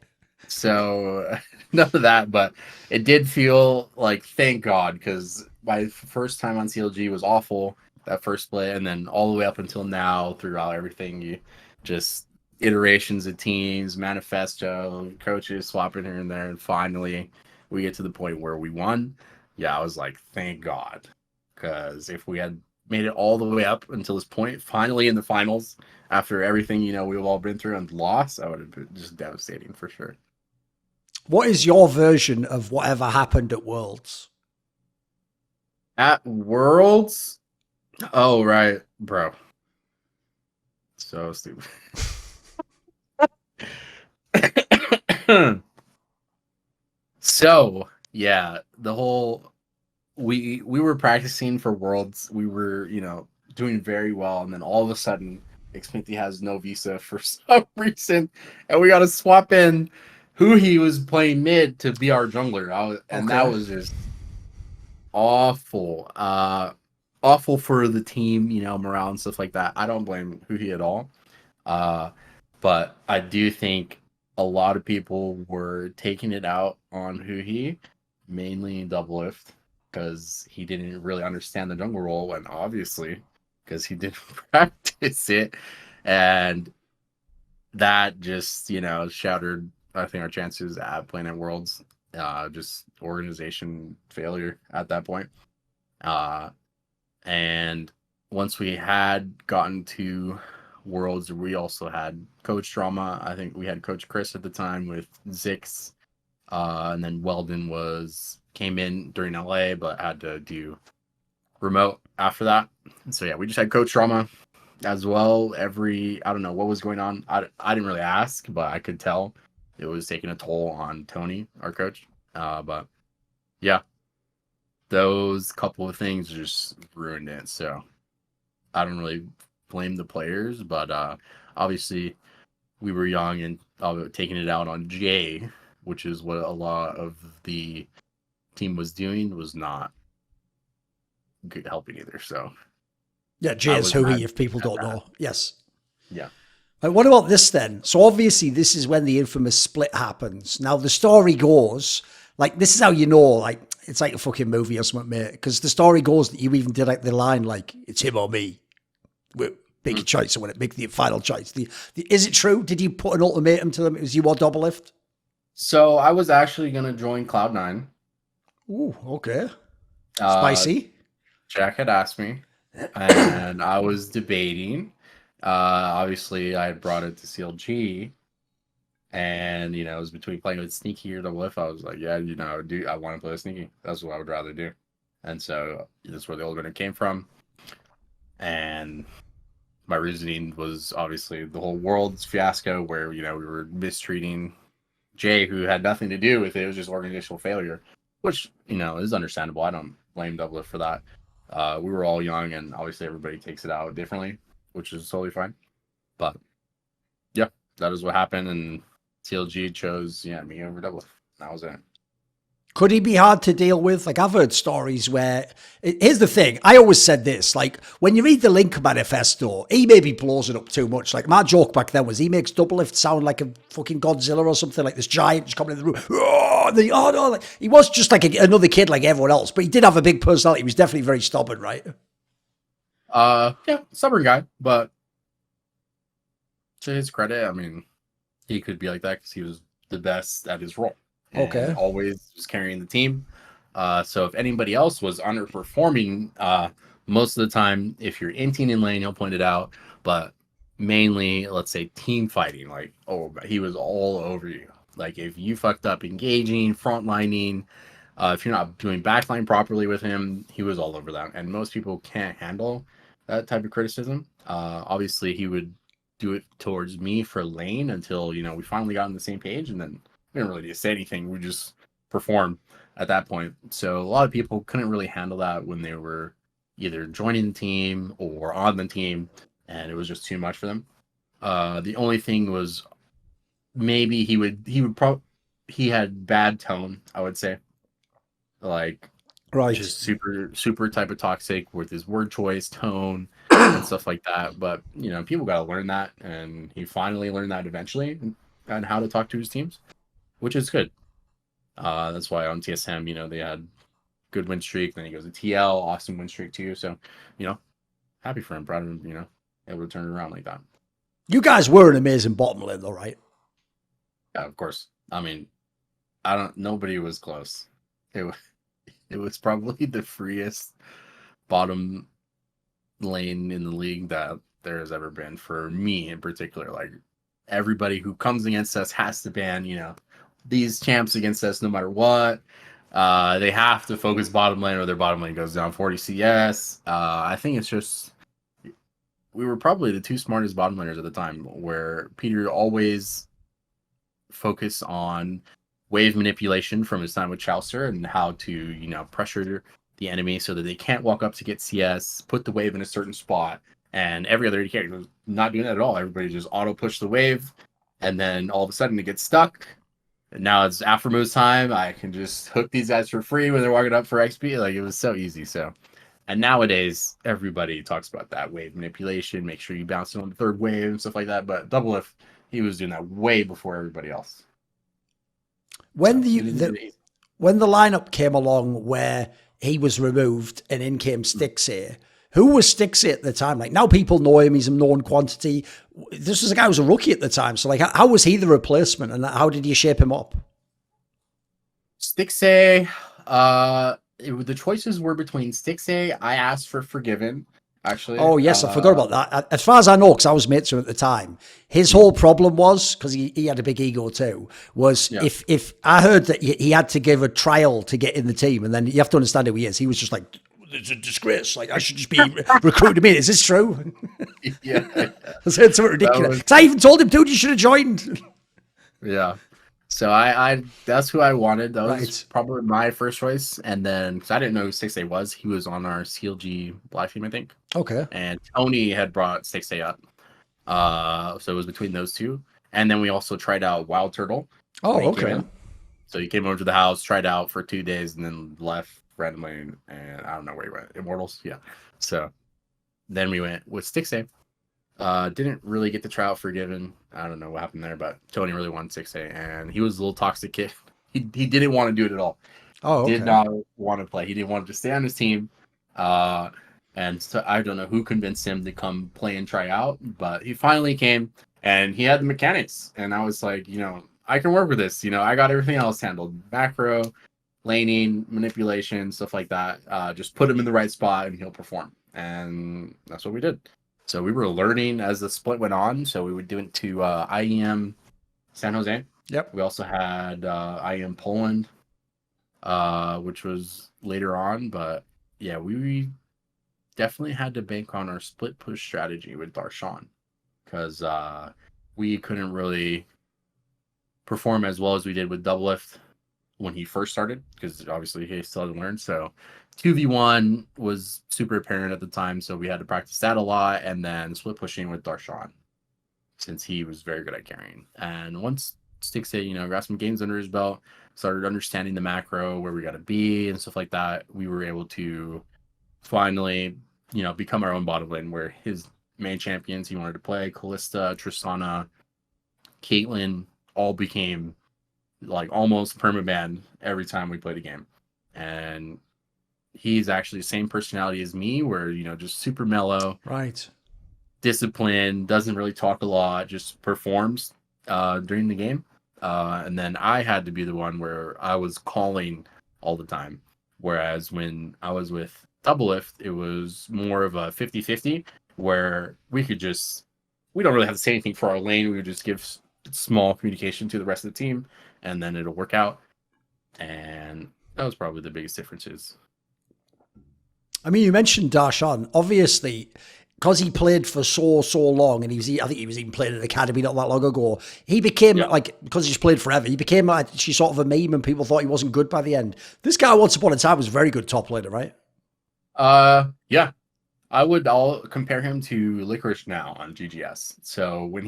So none of that, but it did feel like, thank God, because my first time on CLG was awful, that first split, and then all the way up until now, throughout everything, you just iterations of teams, manifesto, coaches swapping here and there, and finally we get to the point where we won. Yeah, I was like, thank God, because if we had made it all the way up until this point, finally in the finals, after everything we've all been through and lost, I would have been just devastating for sure. What is your version of whatever happened at Worlds? At Worlds? Oh, right, bro. So stupid. So yeah, the whole we were practicing for Worlds. We were doing very well, and then all of a sudden, Xmithie has no visa for some reason, and we got to swap in. Huhi was playing mid to be our jungler, and that was just awful. Awful for the team, morale and stuff like that. I don't blame Huhi at all. But I do think a lot of people were taking it out on Huhi, mainly in Doublelift, because he didn't really understand the jungle role, and obviously because he didn't practice it, and that just shattered, I think, our chances at playing at Worlds. Just organization failure at that point. And once we had gotten to Worlds, we also had coach drama. I think we had Coach Chris at the time with Zix, and then Weldon came in during LA but had to do remote after that. So yeah, we just had coach drama. as well. I don't know what was going on. I didn't really ask, but I could tell it was taking a toll on Tony, our coach. But yeah, those couple of things just ruined it. So I don't really blame the players, but obviously we were young and taking it out on Jay, which is what a lot of the team was doing, was not good helping either. So yeah, Jay is Huhi, if people don't know. Yes. Yeah. Like, what about this then? So obviously this is when the infamous split happens. Now the story goes, like, this is how you know, like, it's like a fucking movie or something, mate. Because the story goes that you even did like the line, like, it's him or me. Make your choice or make the final choice. Is it true? Did you put an ultimatum to them? It was you or Doublelift? So I was actually going to join Cloud9. Ooh, okay. Spicy. Jack had asked me, and I was debating. Obviously, I had brought it to CLG, and it was between playing with Sneaky or Doublelift. I was like, yeah, I want to play with Sneaky. That's what I would rather do. And so that's where the ultimate came from. And my reasoning was obviously the whole world's fiasco where, we were mistreating Jay, who had nothing to do with it. It was just organizational failure, which, is understandable. I don't blame Doublelift for that. We were all young, and obviously everybody takes it out differently, which is totally fine. But yeah, that is what happened, and TLG chose me over Doublelift. That was it. Could he be hard to deal with? Like, I've heard stories where, here's the thing, I always said this, like, when you read the Link manifesto, he maybe blows it up too much. Like, my joke back then was he makes Doublelift sound like a fucking Godzilla or something, like this giant just coming in the room. Oh no, like, he was just like another kid like everyone else, but he did have a big personality. He was definitely very stubborn, right? Yeah, stubborn guy, but to his credit, I mean, he could be like that because he was the best at his role. Okay. Always was carrying the team. So if anybody else was underperforming, most of the time, if you're inting in lane, he'll point it out. But mainly, let's say team fighting, like, he was all over you. Like, if you fucked up engaging, frontlining, if you're not doing backline properly with him, he was all over that. And most people can't handle that type of criticism. Obviously, he would do it towards me for lane until, we finally got on the same page, and then we didn't really say anything. We just performed at that point. So a lot of people couldn't really handle that when they were either joining the team or on the team, and it was just too much for them. The only thing was maybe he had bad tone, I would say. Like, right, just super type of toxic with his word choice, tone, and stuff like that. But people got to learn that, and he finally learned that eventually, and how to talk to his teams, which is good. That's why on TSM, they had good win streak. Then he goes to TL, awesome win streak too. So, happy for him, proud of him, able to turn it around like that. You guys were an amazing bottom lane though, right? Yeah, of course. I mean, nobody was close. It was probably the freest bottom lane in the league that there has ever been, for me in particular. Like, everybody who comes against us has to ban, these champs against us no matter what. They have to focus bottom lane or their bottom lane goes down 40 CS. I think it's just, we were probably the two smartest bottom laners at the time, where Peter always focused on wave manipulation from his time with Chaucer and how to, pressure the enemy so that they can't walk up to get CS, put the wave in a certain spot. And every other character was not doing that at all. Everybody just auto push the wave, and then all of a sudden it gets stuck. And now it's Aphromoo's time. I can just hook these guys for free when they're walking up for XP. Like, it was so easy. So, and nowadays everybody talks about that wave manipulation. Make sure you bounce it on the third wave and stuff like that. But Doublelift, he was doing that way before everybody else. When when the lineup came along where he was removed and in came Stixxay, who was Stixxay at the time? Like, now people know him, he's a known quantity. This was a guy who was a rookie at the time. So, like, how was he the replacement, and how did you shape him up? Stixxay, the choices were between Stixxay. I asked for FORG1VEN, actually. Oh, yes, I forgot about that. As far as I know, because I was mates with him at the time, his whole problem was, because he had a big ego too, was if I heard that he had to give a trial to get in the team, and then you have to understand who he is. He was just like it's a disgrace. Like, I should just be recruited in. Is this true? Yeah. I said something ridiculous. Because I even told him, dude, you should have joined. Yeah. So I that's who I wanted. That was Right. probably my first choice. And then, because I didn't know who Stixxay was, he was on our CLG live team, I think. Okay. And Tony had brought Stixxay up. So it was between those two. And then we also tried out Wild Turtle. Oh, when he came okay. in. So he came over to the house, tried out for 2 days, and then left randomly. And I don't know where he went. Immortals? Yeah. So then we went with Stixxay. Didn't really get to try out Forgiven. I don't know what happened there, but Tony really wanted Stixxay, and he was a little toxic kid. He didn't want to do it at all. Oh, okay. Did not want to play. He didn't want to stay on his team. And so I don't know who convinced him to come play and try out, but he finally came, and he had the mechanics. And I was like, I can work with this. I got everything else handled. Macro, laning, manipulation, stuff like that. Just put him in the right spot, and he'll perform. And that's what we did. So we were learning as the split went on. So we would do it to IEM San Jose. Yep. We also had IEM Poland, which was later on. But yeah, we definitely had to bank on our split push strategy with Darshan, because we couldn't really perform as well as we did with Doublelift when he first started, because obviously he still hadn't learned. So 2v1 was super apparent at the time, so we had to practice that a lot, and then split pushing with Darshan, since he was very good at carrying. And once Stixxay, got some games under his belt, started understanding the macro, where we got to be and stuff like that, we were able to finally, become our own bottom lane, where his main champions he wanted to play, Kalista, Tristana, Caitlyn, all became like almost permaban every time we played a game. And he's actually the same personality as me, where just super mellow, Right. disciplined, doesn't really talk a lot, just performs during the game. And then I had to be the one where I was calling all the time, whereas when I was with Doublelift, it was more of a 50-50, where we don't really have to say anything for our lane. We would just give small communication to the rest of the team, and then it'll work out. And that was probably the biggest differences. I mean, you mentioned Darshan. Obviously, because he played for so long, and I think he was even playing at academy not that long ago. He became because he's played forever. He became actually sort of a meme, and people thought he wasn't good by the end. This guy, once upon a time, was a very good top laner, right? Yeah, I'll compare him to Licorice now on GGS. So when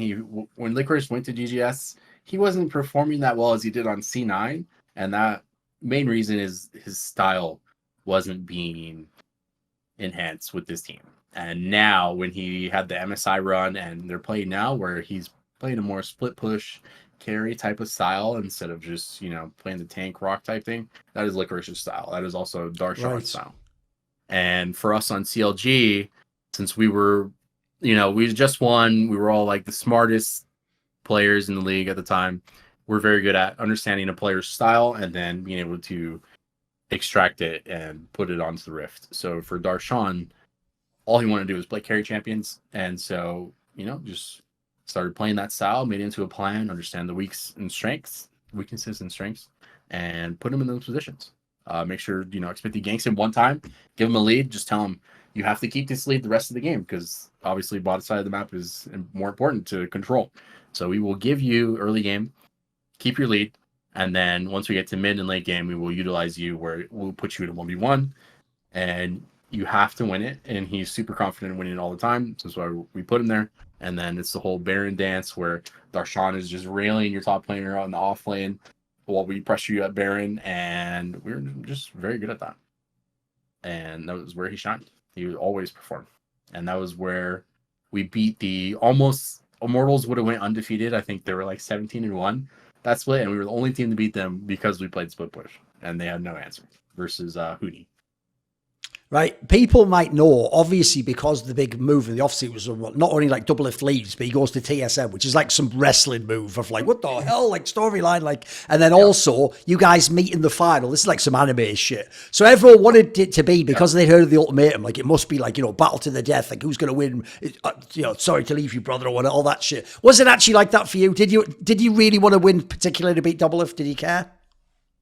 Licorice went to GGS, he wasn't performing that well as he did on C9, and that main reason is his style wasn't being enhanced with this team. And now when he had the MSI run, and they're playing now where he's playing a more split push carry type of style instead of just playing the tank rock type thing, that is Licorice's style. That is also Darshan's style. And for us on CLG, since we were we just won, we were all like the smartest players in the league at the time. We're very good at understanding a player's style and then being able to extract it and put it onto the Rift. So for Darshan, all he wanted to do was play carry champions. And so, just started playing that style, made it into a plan, understand the weaknesses and strengths, and put him in those positions. Make sure, Xmithie ganks him one time, give him a lead, just tell him you have to keep this lead the rest of the game, because obviously bot side of the map is more important to control. So we will give you early game, keep your lead, and then once we get to mid and late game, we will utilize you, where we'll put you in a 1v1, and you have to win it. And he's super confident in winning all the time, so that's why we put him there. And then it's the whole Baron dance, where Darshan is just railing your top player out in the off lane while we pressure you at Baron, and we were just very good at that. And that was where he shined. He would always perform. And that was where we beat the almost Immortals would have went undefeated. I think they were like 17-1 that split, and we were the only team to beat them because we played split push, and they had no answer versus Huhi. Right. People might know, obviously, because the big move in the offseason was not only like Doublelift leaves, but he goes to TSM, which is like some wrestling move of like, what the hell, like storyline, like, and then also you guys meet in the final. This is like some anime shit. So everyone wanted it to be, because they'd heard of the ultimatum, like it must be like, battle to the death, like who's going to win, sorry to leave you, brother, or all that shit. Was it actually like that for you? Did you really want to win, particularly to beat Doublelift? Did you care?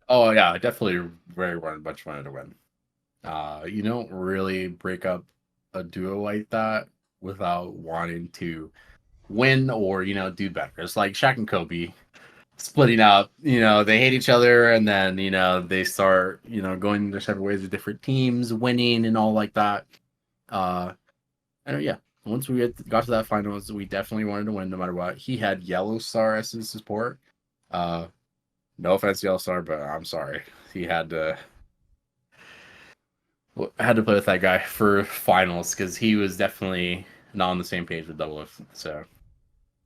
Oh yeah, I definitely very much wanted to win. You don't really break up a duo like that without wanting to win or, do better. It's like Shaq and Kobe splitting up, they hate each other, and then, they start, going their separate ways with different teams, winning and all like that. And yeah, once we got to that finals, we definitely wanted to win no matter what. He had Yellow Star as his support. No offense to Yellow Star, but I'm sorry. He had to play with that guy for finals because he was definitely not on the same page with Doublelift. So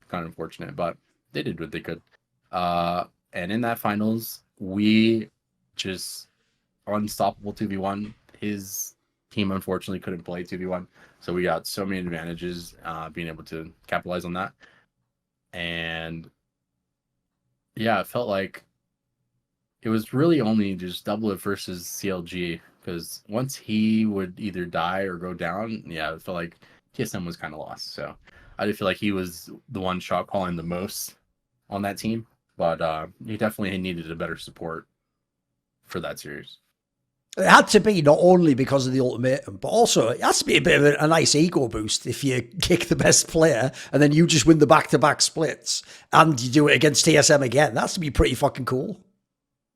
kind of unfortunate, but they did what they could. And in that finals, we just unstoppable 2v1. His team unfortunately couldn't play 2v1, so we got so many advantages being able to capitalize on that. And yeah, it felt like it was really only just Doublelift versus CLG, because once he would either die or go down, yeah, it felt like TSM was kind of lost. So I did feel like he was the one shot calling the most on that team, but he definitely needed a better support for that series. It had to be not only because of the ultimatum, but also it has to be a bit of a nice ego boost if you kick the best player and then you just win the back-to-back splits and you do it against TSM again. That's to be pretty fucking cool.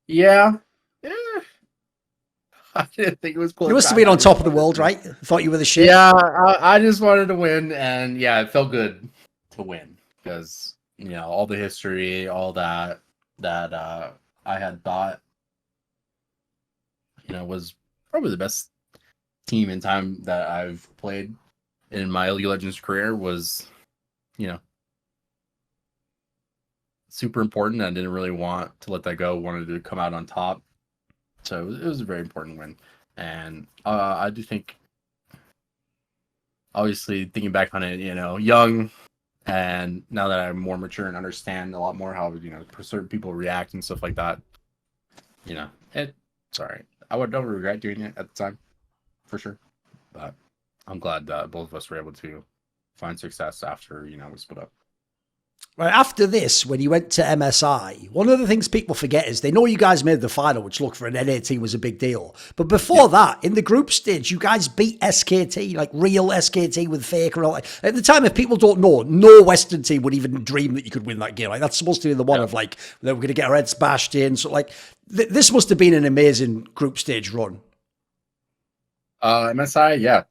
Yeah. I didn't think it was cool. You must have been on top of the world, right? Thought you were the shit. Yeah, I just wanted to win, and yeah, it felt good to win because all the history, all that I had thought was probably the best team in time that I've played in my League of Legends career was super important. I didn't really want to let that go. Wanted to come out on top, so it was a very important win. And I do think, obviously, thinking back on it, young, and now that I'm more mature and understand a lot more how certain people react and stuff like that, it's all right. I don't regret doing it at the time, for sure. But I'm glad that both of us were able to find success after we split up. Right, after this, when you went to MSI, one of the things people forget is they know you guys made the final, which, look, for an NA team was a big deal. But before that, in the group stage, you guys beat SKT, like real SKT with Faker and all that. At the time, if people don't know, no Western team would even dream that you could win that game. Like, that's supposed to be the one of, like, that we're going to get our heads bashed in. So, like, this must have been an amazing group stage run. MSI, yeah.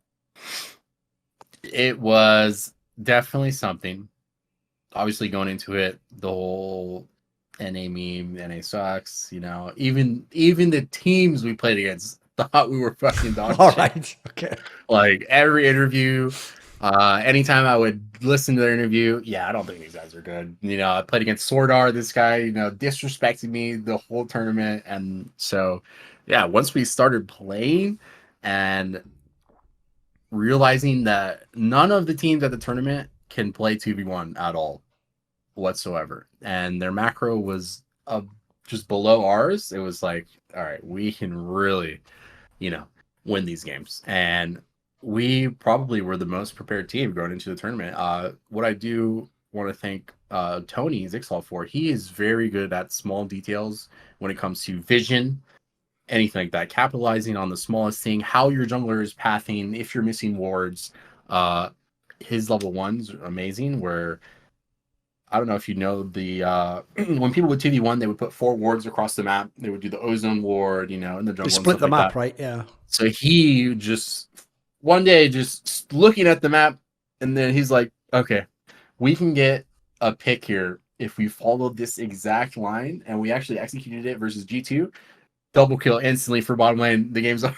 It was definitely something. Obviously, going into it, the whole NA meme, NA sucks, even the teams we played against thought we were fucking dog shit. All right, okay. Like, every interview, anytime I would listen to their interview, I don't think these guys are good. I played against Sordar, this guy, disrespecting me the whole tournament. And so, once we started playing and realizing that none of the teams at the tournament can play 2v1 at all whatsoever, and their macro was just below ours, it was like, all right, we can really win these games. And we probably were the most prepared team going into the tournament. What I do want to thank Tony Xmithie for, he is very good at small details when it comes to vision, anything like that, capitalizing on the smallest thing, how your jungler is pathing, if you're missing wards. His level ones are amazing, where I don't know if you know the when people would 2v1, they would put 4 wards across the map. They would do the ozone ward, in the jungle. They split the like map, that. right? Yeah. So he just one day just looking at the map, and then he's like, okay, we can get a pick here if we follow this exact line, and we actually executed it versus G2. Double kill instantly for bottom lane. The game's over.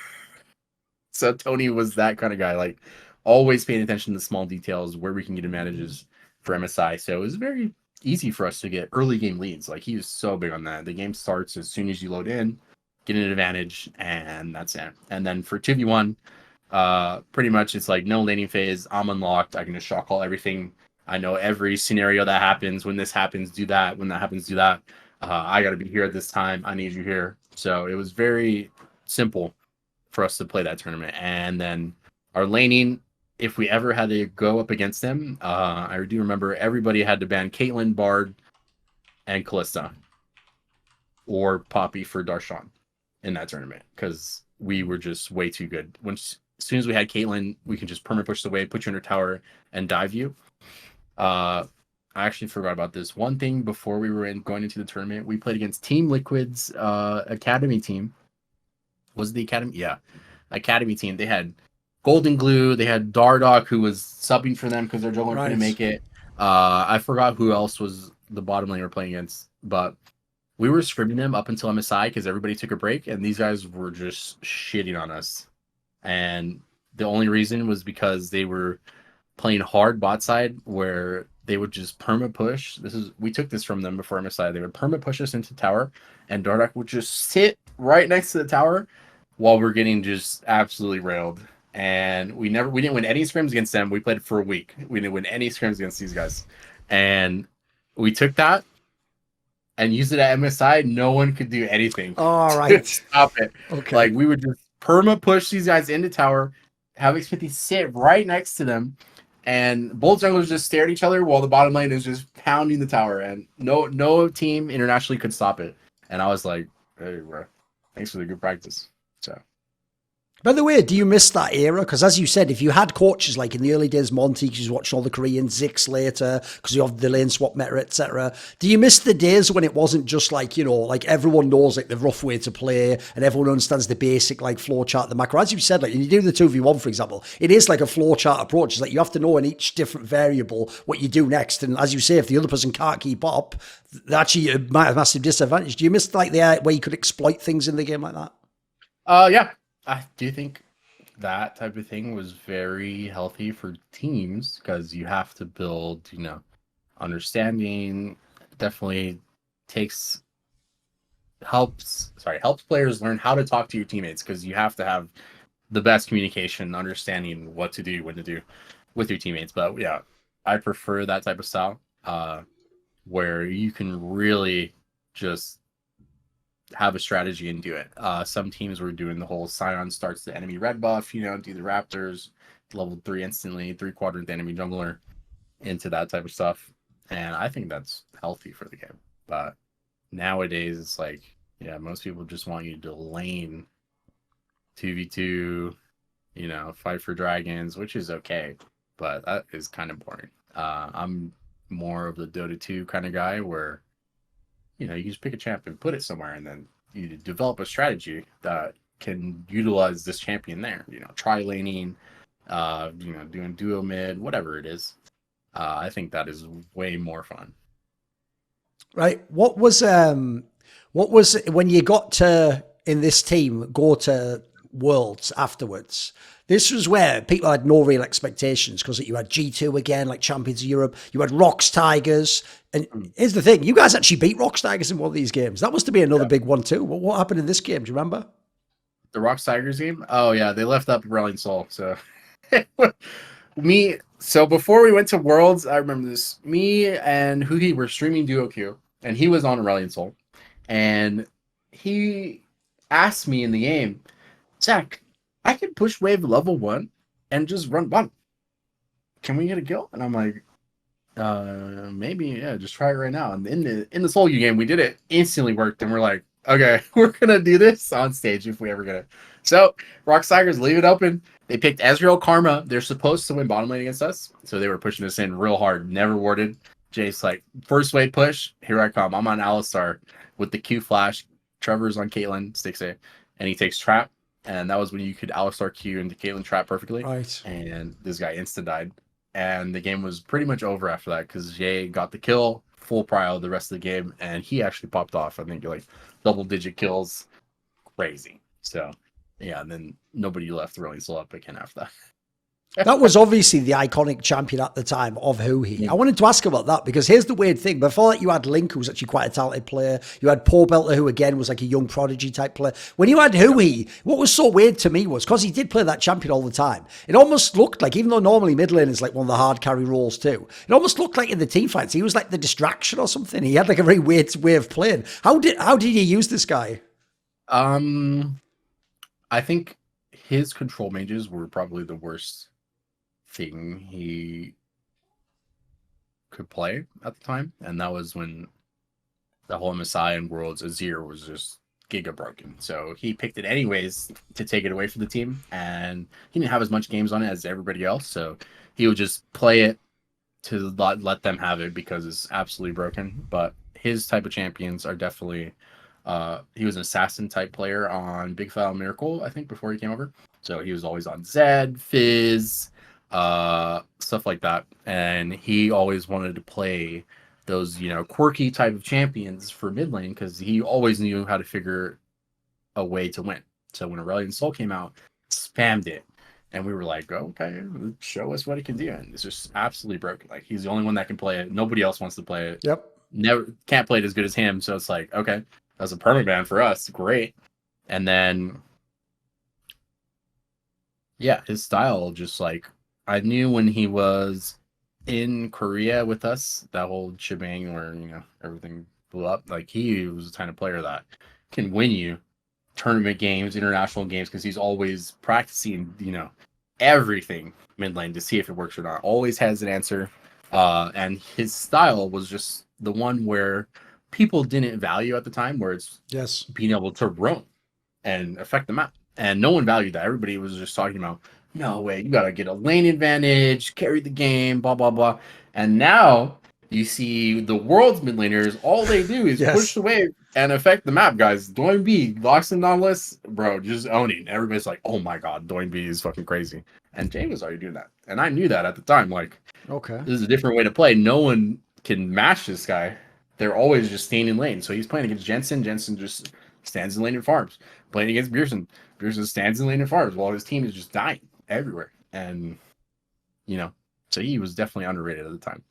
So Tony was that kind of guy, like always paying attention to small details where we can get advantages for MSI. So it was very easy for us to get early game leads. Like, he was so big on that. The game starts as soon as you load in, get an advantage, and that's it. And then for 2v1, pretty much it's like no laning phase. I'm unlocked. I can just shot call everything. I know every scenario that happens. When this happens, do that. When that happens, do that. I got to be here at this time. I need you here. So it was very simple for us to play that tournament. And then our laning, if we ever had to go up against them, I do remember everybody had to ban Caitlyn, Bard, and Kalista, or Poppy for Darshan. in that tournament because we were just way too good. As soon as we had Caitlyn, we can just perma push the wave, put you under tower, and dive you. I actually forgot about this. One thing before we were going into the tournament, we played against Team Liquid's academy team. Was it the academy? Yeah, academy team. They had Golden Glue. They had Dardoch, who was subbing for them because their jungler couldn't make it. I forgot who else was the bottom lane we're playing against, but we were scrimming them up until MSI because everybody took a break, and these guys were just shitting on us. And the only reason was because they were playing hard bot side where they would just perma push. We took this from them before MSI. They would perma push us into tower, and Dardoch would just sit right next to the tower while we're getting just absolutely railed. And we didn't win any scrims against them. We played for a week. We didn't win any scrims against these guys. And we took that and used it at MSI. No one could do anything. All right. Stop it. Okay. Like, we would just perma push these guys into tower, have Xmithie sit right next to them, and both junglers just stare at each other while the bottom lane is just pounding the tower, and no team internationally could stop it. And I was like, hey, bro, thanks for the good practice. So, by the way, do you miss that era? Because as you said, if you had coaches like in the early days, Monte, because you watched all the Koreans, Zix later, because you have the lane swap meta, etc. Do you miss the days when it wasn't just like, you know, like everyone knows like the rough way to play and everyone understands the basic like flow chart, the macro? As you said, like when you do the 2v1, for example, it is like a flow chart approach. It's like you have to know in each different variable what you do next. And as you say, if the other person can't keep up, actually might have a massive disadvantage. Do you miss like the way you could exploit things in the game like that? Yeah. I do think that type of thing was very healthy for teams because you have to build, you know, understanding. Definitely helps players learn how to talk to your teammates because you have to have the best communication, understanding what to do, when to do with your teammates. But yeah, I prefer that type of style where you can really just have a strategy and do it. Some teams were doing the whole Sion starts the enemy red buff, you know, do the Raptors, level 3 instantly, 3/4 enemy jungler into that type of stuff. And I think that's healthy for the game. But nowadays it's like, yeah, most people just want you to lane 2v2, you know, fight for dragons, which is okay. But that is kind of boring. I'm more of the Dota 2 kind of guy where, you know, you just pick a champion, put it somewhere, and then you develop a strategy that can utilize this champion there. You know, tri-laning, you know, doing duo mid, whatever it is. I think that is way more fun. Right. What was when you got to in this team go to Worlds afterwards? This was where people had no real expectations because you had G2 again, like Champions of Europe. You had Rocks Tigers. And here's the thing. You guys actually beat Rocks Tigers in one of these games. That must have been another big one too. What happened in this game? Do you remember? The Rocks Tigers game? Oh, yeah. They left up Reliant Soul. So so before we went to Worlds, I remember this. Me and Huhi were streaming Duo Q, and he was on Reliant Soul. And he asked me in the game, Zach, I can push wave level 1 and just run bottom. Can we get a kill? And I'm like, maybe, yeah, just try it right now. And in the solo game, we did it, instantly worked, and we're like, okay, we're gonna do this on stage if we ever get it. So Rock Tigers leave it open. They picked Ezreal Karma. They're supposed to win bottom lane against us, so they were pushing us in real hard, never warded. Jace like, first wave push, here I come. I'm on Alistar with the Q flash. Trevor's on Caitlyn, Stixxay, and he takes trap. And that was when you could Alistar Q into Caitlyn trap perfectly. Right. And this guy insta died. And the game was pretty much over after that because Jay got the kill, full prio the rest of the game, and he actually popped off. I think like double-digit kills. Crazy. So, yeah, and then nobody left really slow up again after that. That was obviously the iconic champion at the time of Huhi. I wanted to ask about that because here's the weird thing. Before that, you had Link, who was actually quite a talented player. You had Pobelter, who again was like a young prodigy type player. When you had Huhi, what was so weird to me was because he did play that champion all the time. It almost looked like, even though normally mid lane is like one of the hard carry roles too, it almost looked like in the team fights he was like the distraction or something. He had like a very weird way of playing. How did you use this guy? I think his control mages were probably the worst thing he could play at the time, and that was when the whole MSI and Worlds Azir was just giga broken. So he picked it anyways to take it away from the team, and he didn't have as much games on it as everybody else. So he would just play it to let them have it because it's absolutely broken. But his type of champions are definitely he was an assassin type player on Big File Miracle, I think, before he came over. So he was always on Zed, Fizz, stuff like that. And he always wanted to play those, quirky type of champions for mid lane because he always knew how to figure a way to win. So when Aurelion Sol came out, spammed it. And we were like, oh, okay, show us what he can do. And it's just absolutely broken. Like, he's the only one that can play it. Nobody else wants to play it. Yep. Never can't play it as good as him. So it's like, okay, that's a permaban for us. Great. And then, yeah, his style, just like, I knew when he was in Korea with us, that whole shebang where, everything blew up. Like, he was the kind of player that can win you tournament games, international games, because he's always practicing, everything mid lane to see if it works or not. Always has an answer. And his style was just the one where people didn't value at the time, where it's being able to roam and affect the map. And no one valued that. Everybody was just talking about, no way, you got to get a lane advantage, carry the game, blah, blah, blah. And now you see the world's mid laners, all they do is push the wave and affect the map, guys. Doin B, Lox and Nautilus, bro, just owning. Everybody's like, oh my god, Doin B is fucking crazy. And Jay was already doing that. And I knew that at the time. Like, okay, this is a different way to play. No one can match this guy. They're always just staying in lane. So he's playing against Jensen. Jensen just stands in lane and farms. Playing against Beerson. Beerson stands in lane and farms while his team is just dying everywhere. And, so he was definitely underrated at the time.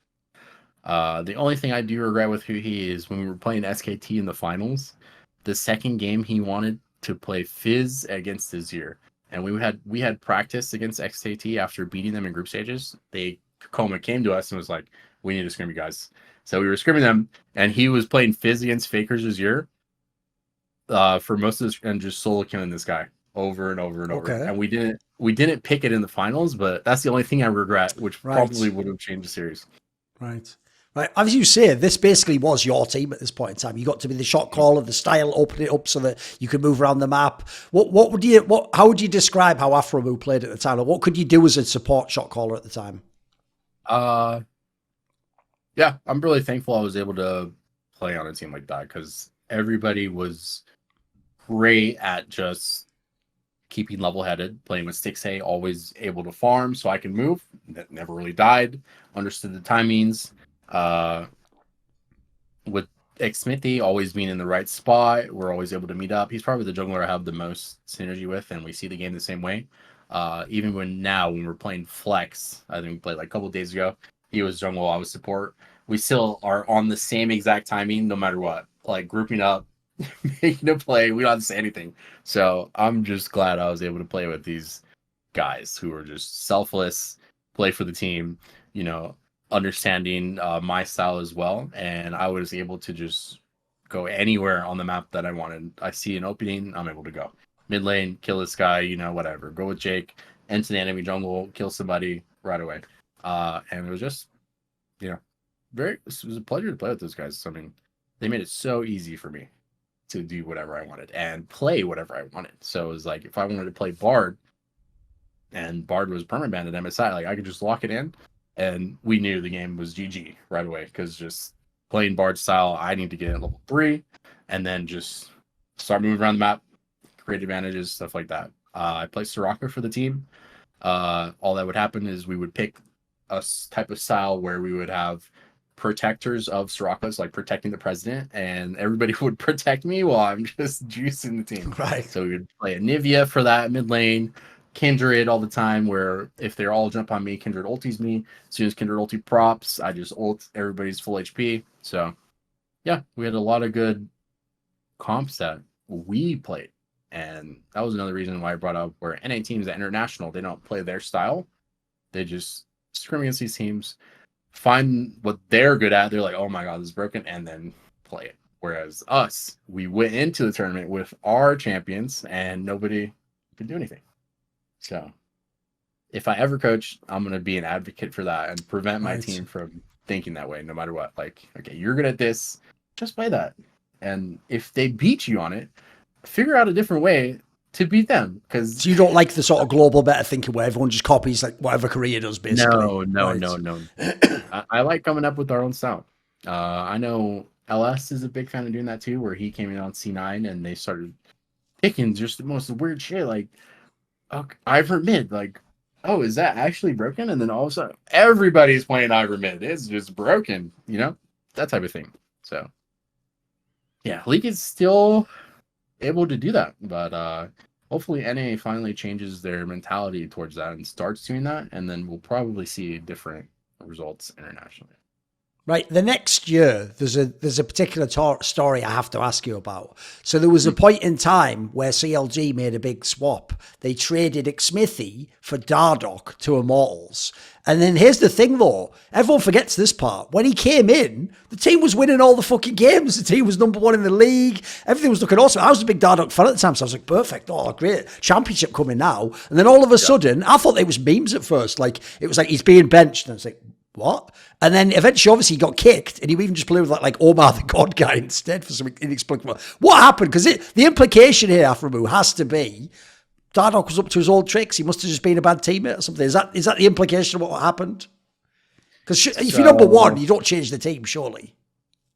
The only thing I do regret with Huhi is when we were playing SKT in the finals, the second game he wanted to play Fizz against Sivir. And we had practice against XKT after beating them in group stages. Coma came to us and was like, we need to scrim you guys. So we were scrimming them, and he was playing Fizz against Faker's Azure for most of this, and just solo killing this guy over and over and over. And we didn't pick it in the finals, but that's the only thing I regret, which probably would have changed the series. Right. As you say, this basically was your team at this point in time. You got to be the shot caller, the style, open it up so that you could move around the map. How would you describe how Aphromoo played at the time? Or what could you do as a support shot caller at the time? Yeah, I'm really thankful I was able to play on a team like that because everybody was great at just keeping level-headed, playing with Stixxay, always able to farm so I can move. That never really died. Understood the timings. With Xmithie always being in the right spot, we're always able to meet up. He's probably the jungler I have the most synergy with, and we see the game the same way. Even when we're playing Flex, I think we played like a couple of days ago, he was jungle, I was support. We still are on the same exact timing no matter what. Like grouping up, making a play, we don't have to say anything. So I'm just glad I was able to play with these guys who are just selfless, play for the team, understanding my style as well, and I was able to just go anywhere on the map that I wanted. I see an opening, I'm able to go mid lane, kill this guy, whatever. Go with Jake, into the enemy jungle, kill somebody right away. And it was just, it was a pleasure to play with those guys. I mean, they made it so easy for me to do whatever I wanted and play whatever I wanted. So it was like if I wanted to play Bard, and Bard was permanent at MSI, like I could just lock it in. And we knew the game was GG right away because just playing Bard style, I need to get at level 3 and then just start moving around the map, create advantages, stuff like that. I play Soraka for the team. All that would happen is we would pick a type of style where we would have protectors of Sorakas, like protecting the president, and everybody would protect me while I'm just juicing the team. Right. So we would play a Nivea for that mid lane. Kindred all the time, where if they all jump on me, Kindred ultis me. As soon as Kindred ulti props, I just ult everybody's full HP. So, yeah, we had a lot of good comps that we played. And that was another reason why I brought up where NA teams at International, they don't play their style. They just scrim against these teams, find what they're good at. They're like, oh my god, this is broken, and then play it. Whereas us, we went into the tournament with our champions, and nobody could do anything. So, if I ever coach, I'm going to be an advocate for that and prevent my team from thinking that way, no matter what. Like, okay, you're good at this, just play that. And if they beat you on it, figure out a different way to beat them. Because So you don't like the sort of global better thinking where everyone just copies like whatever Korea does, basically. no. I like coming up with our own style. I know LS is a big fan of doing that too, where he came in on C9 and they started picking just the most weird shit, like, oh, Ivor mid, like, oh, is that actually broken? And then all of a sudden, everybody's playing Ivor mid. It's just broken, that type of thing. So, yeah, League is still able to do that, but hopefully NA finally changes their mentality towards that and starts doing that, and then we'll probably see different results internationally. Right, the next year, there's a particular story I have to ask you about. So there was a point in time where CLG made a big swap. They traded Xmithie for Dardoch to Immortals. And then here's the thing, though. Everyone forgets this part. When he came in, the team was winning all the fucking games. The team was number one in the league. Everything was looking awesome. I was a big Dardoch fan at the time, so I was like, perfect. Oh, great. Championship coming now. And then all of a sudden, I thought it was memes at first. Like, it was like he's being benched. And I was like, what? And then eventually, obviously, he got kicked, and he even just played with like Omar the God guy instead for something inexplicable. What happened? Because the implication here, Aphromoo, has to be Dardoch was up to his old tricks. He must have just been a bad teammate or something. Is that the implication of what happened? Because if you're number one, you don't change the team, surely.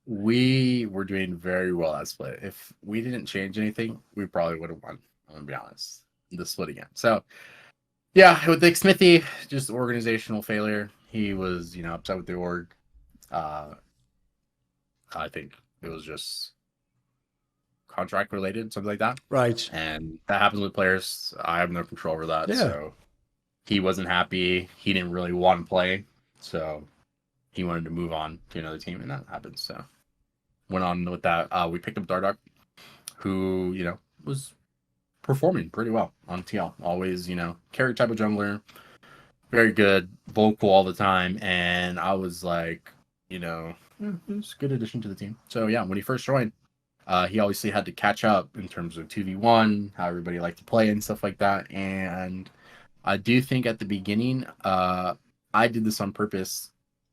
We were doing very well at split. If we didn't change anything, we probably would have won. I'm gonna be honest, the split again. So, yeah, with the Xmithie, just organizational failure. He was, upset with the org. I think it was just contract related, something like that. Right. And that happens with players. I have no control over that. Yeah. So he wasn't happy. He didn't really want to play. So he wanted to move on to another team, and that happens. So went on with that. We picked up Dardoch, who, was performing pretty well on TL. Always, carry type of jungler. Very good, vocal all the time, and I was like, it's a good addition to the team. So yeah, when he first joined, he obviously had to catch up in terms of 2v1, how everybody liked to play and stuff like that. And I do think at the beginning, I did this on purpose,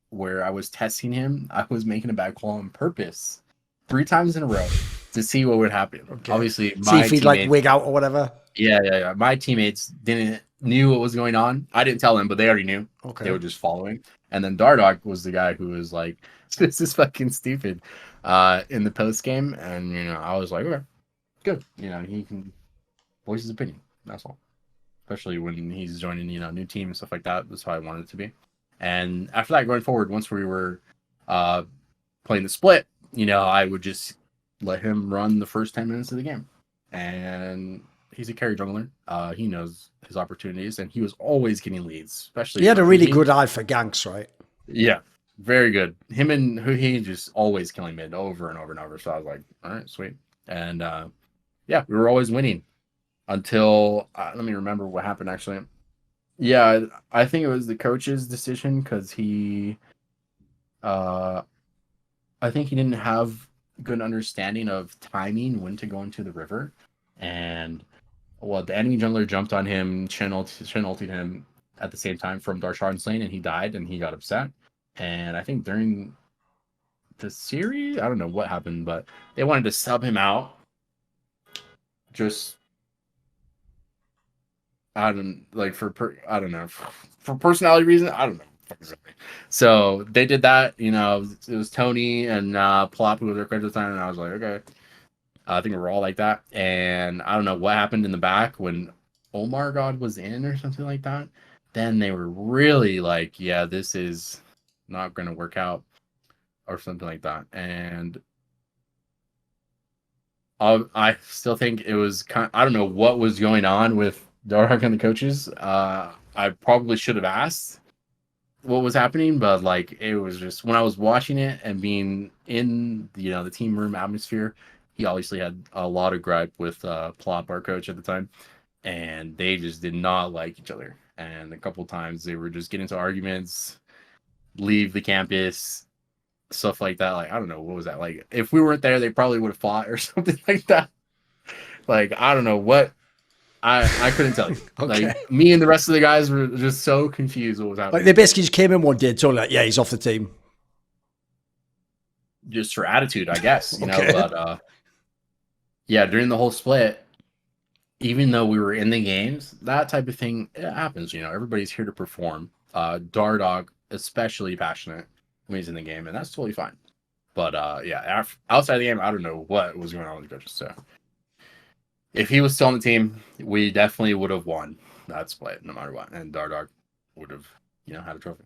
where I was testing him. I was making a bad call on purpose 3 times in a row to see what would happen. Okay. Obviously, see if he'd like wig out or whatever. Yeah. My teammates knew what was going on. I didn't tell them, but they already knew. Okay. They were just following. And then Dardoch was the guy who was like, this is fucking stupid in the post game. And, I was like, okay, good. He can voice his opinion. That's all. Especially when he's joining, new team and stuff like that. That's how I wanted it to be. And after that, going forward, once we were playing the split, I would just let him run the first 10 minutes of the game. And he's a carry jungler. He knows his opportunities, and he was always getting leads, especially. He had a really good eye for ganks, right? Yeah, very good. Him and Huhi just always killing mid over and over and over. So I was like, all right, sweet. And yeah, we were always winning until let me remember what happened actually. Yeah, I think it was the coach's decision because I think he didn't have good understanding of timing when to go into the river, and the enemy jungler jumped on him, Shen ulted him at the same time from Darshan's lane, and he died, and he got upset. And I think during the series, I don't know what happened, but they wanted to sub him out. Just I don't know for personality reasons. I don't know. So they did that. It was Tony and Plop who was their coach at the time, and I was like, okay. I think we're all like that. And I don't know what happened in the back when Omar God was in or something like that. Then they were really like, yeah, this is not going to work out or something like that. And I still think it was I don't know what was going on with Dardoch and the coaches. I probably should have asked what was happening, but it was just when I was watching it and being in the team room atmosphere, he obviously had a lot of gripe with Plop, our coach at the time, and they just did not like each other. And a couple times they were just getting into arguments, leave the campus, stuff like that. I don't know, what was that like? If we weren't there, they probably would have fought or something like that. I don't know what. I couldn't tell you. Okay. Me and the rest of the guys were just so confused what was happening. They basically just came in one day, told yeah, he's off the team. Just for attitude, I guess. Okay. But yeah, during the whole split, even though we were in the games, that type of thing, it happens. You know, everybody's here to perform. Dardoch, especially passionate when he's in the game, and that's totally fine. But yeah, outside the game, I don't know what was going on with the coaches. So if he was still on the team, we definitely would have won that split no matter what, and Dardoch would have, you know, had a trophy.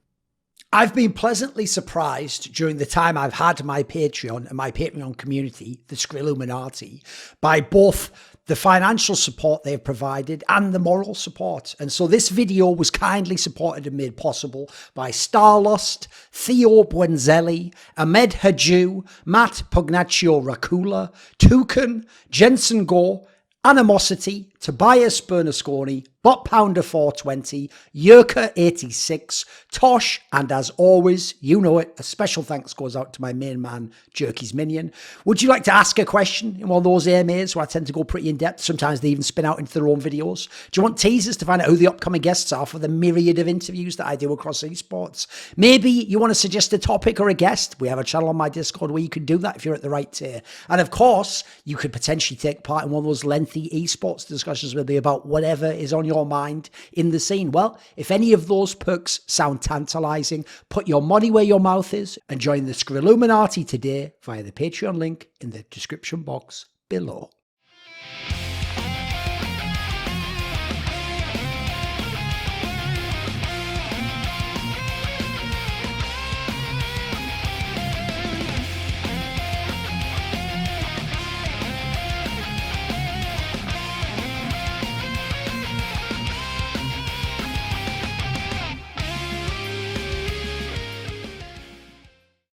I've been pleasantly surprised during the time I've had my Patreon and my Patreon community, the Skrilluminati, by both the financial support they've provided and the moral support. And so this video was kindly supported and made possible by Starlust, Theo Buenzelli, Ahmed Haju, Matt Pugnaccio Racula, Toucan, Jensen Go, Animosity, Tobias Bernasconi, Bot Pounder 420, Yerka 86, Tosh, and as always, you know it, a special thanks goes out to my main man, Jerky's Minion. Would you like to ask a question in one of those AMAs where I tend to go pretty in depth? Sometimes they even spin out into their own videos. Do you want teasers to find out who the upcoming guests are for the myriad of interviews that I do across esports? Maybe you want to suggest a topic or a guest? We have a channel on my Discord where you can do that if you're at the right tier. And of course, you could potentially take part in one of those lengthy esports discussions with me about whatever is on your mind in the scene. Well, if any of those perks sound tantalizing, put your money where your mouth is and join the Skrilluminati today via the Patreon link in the description box below.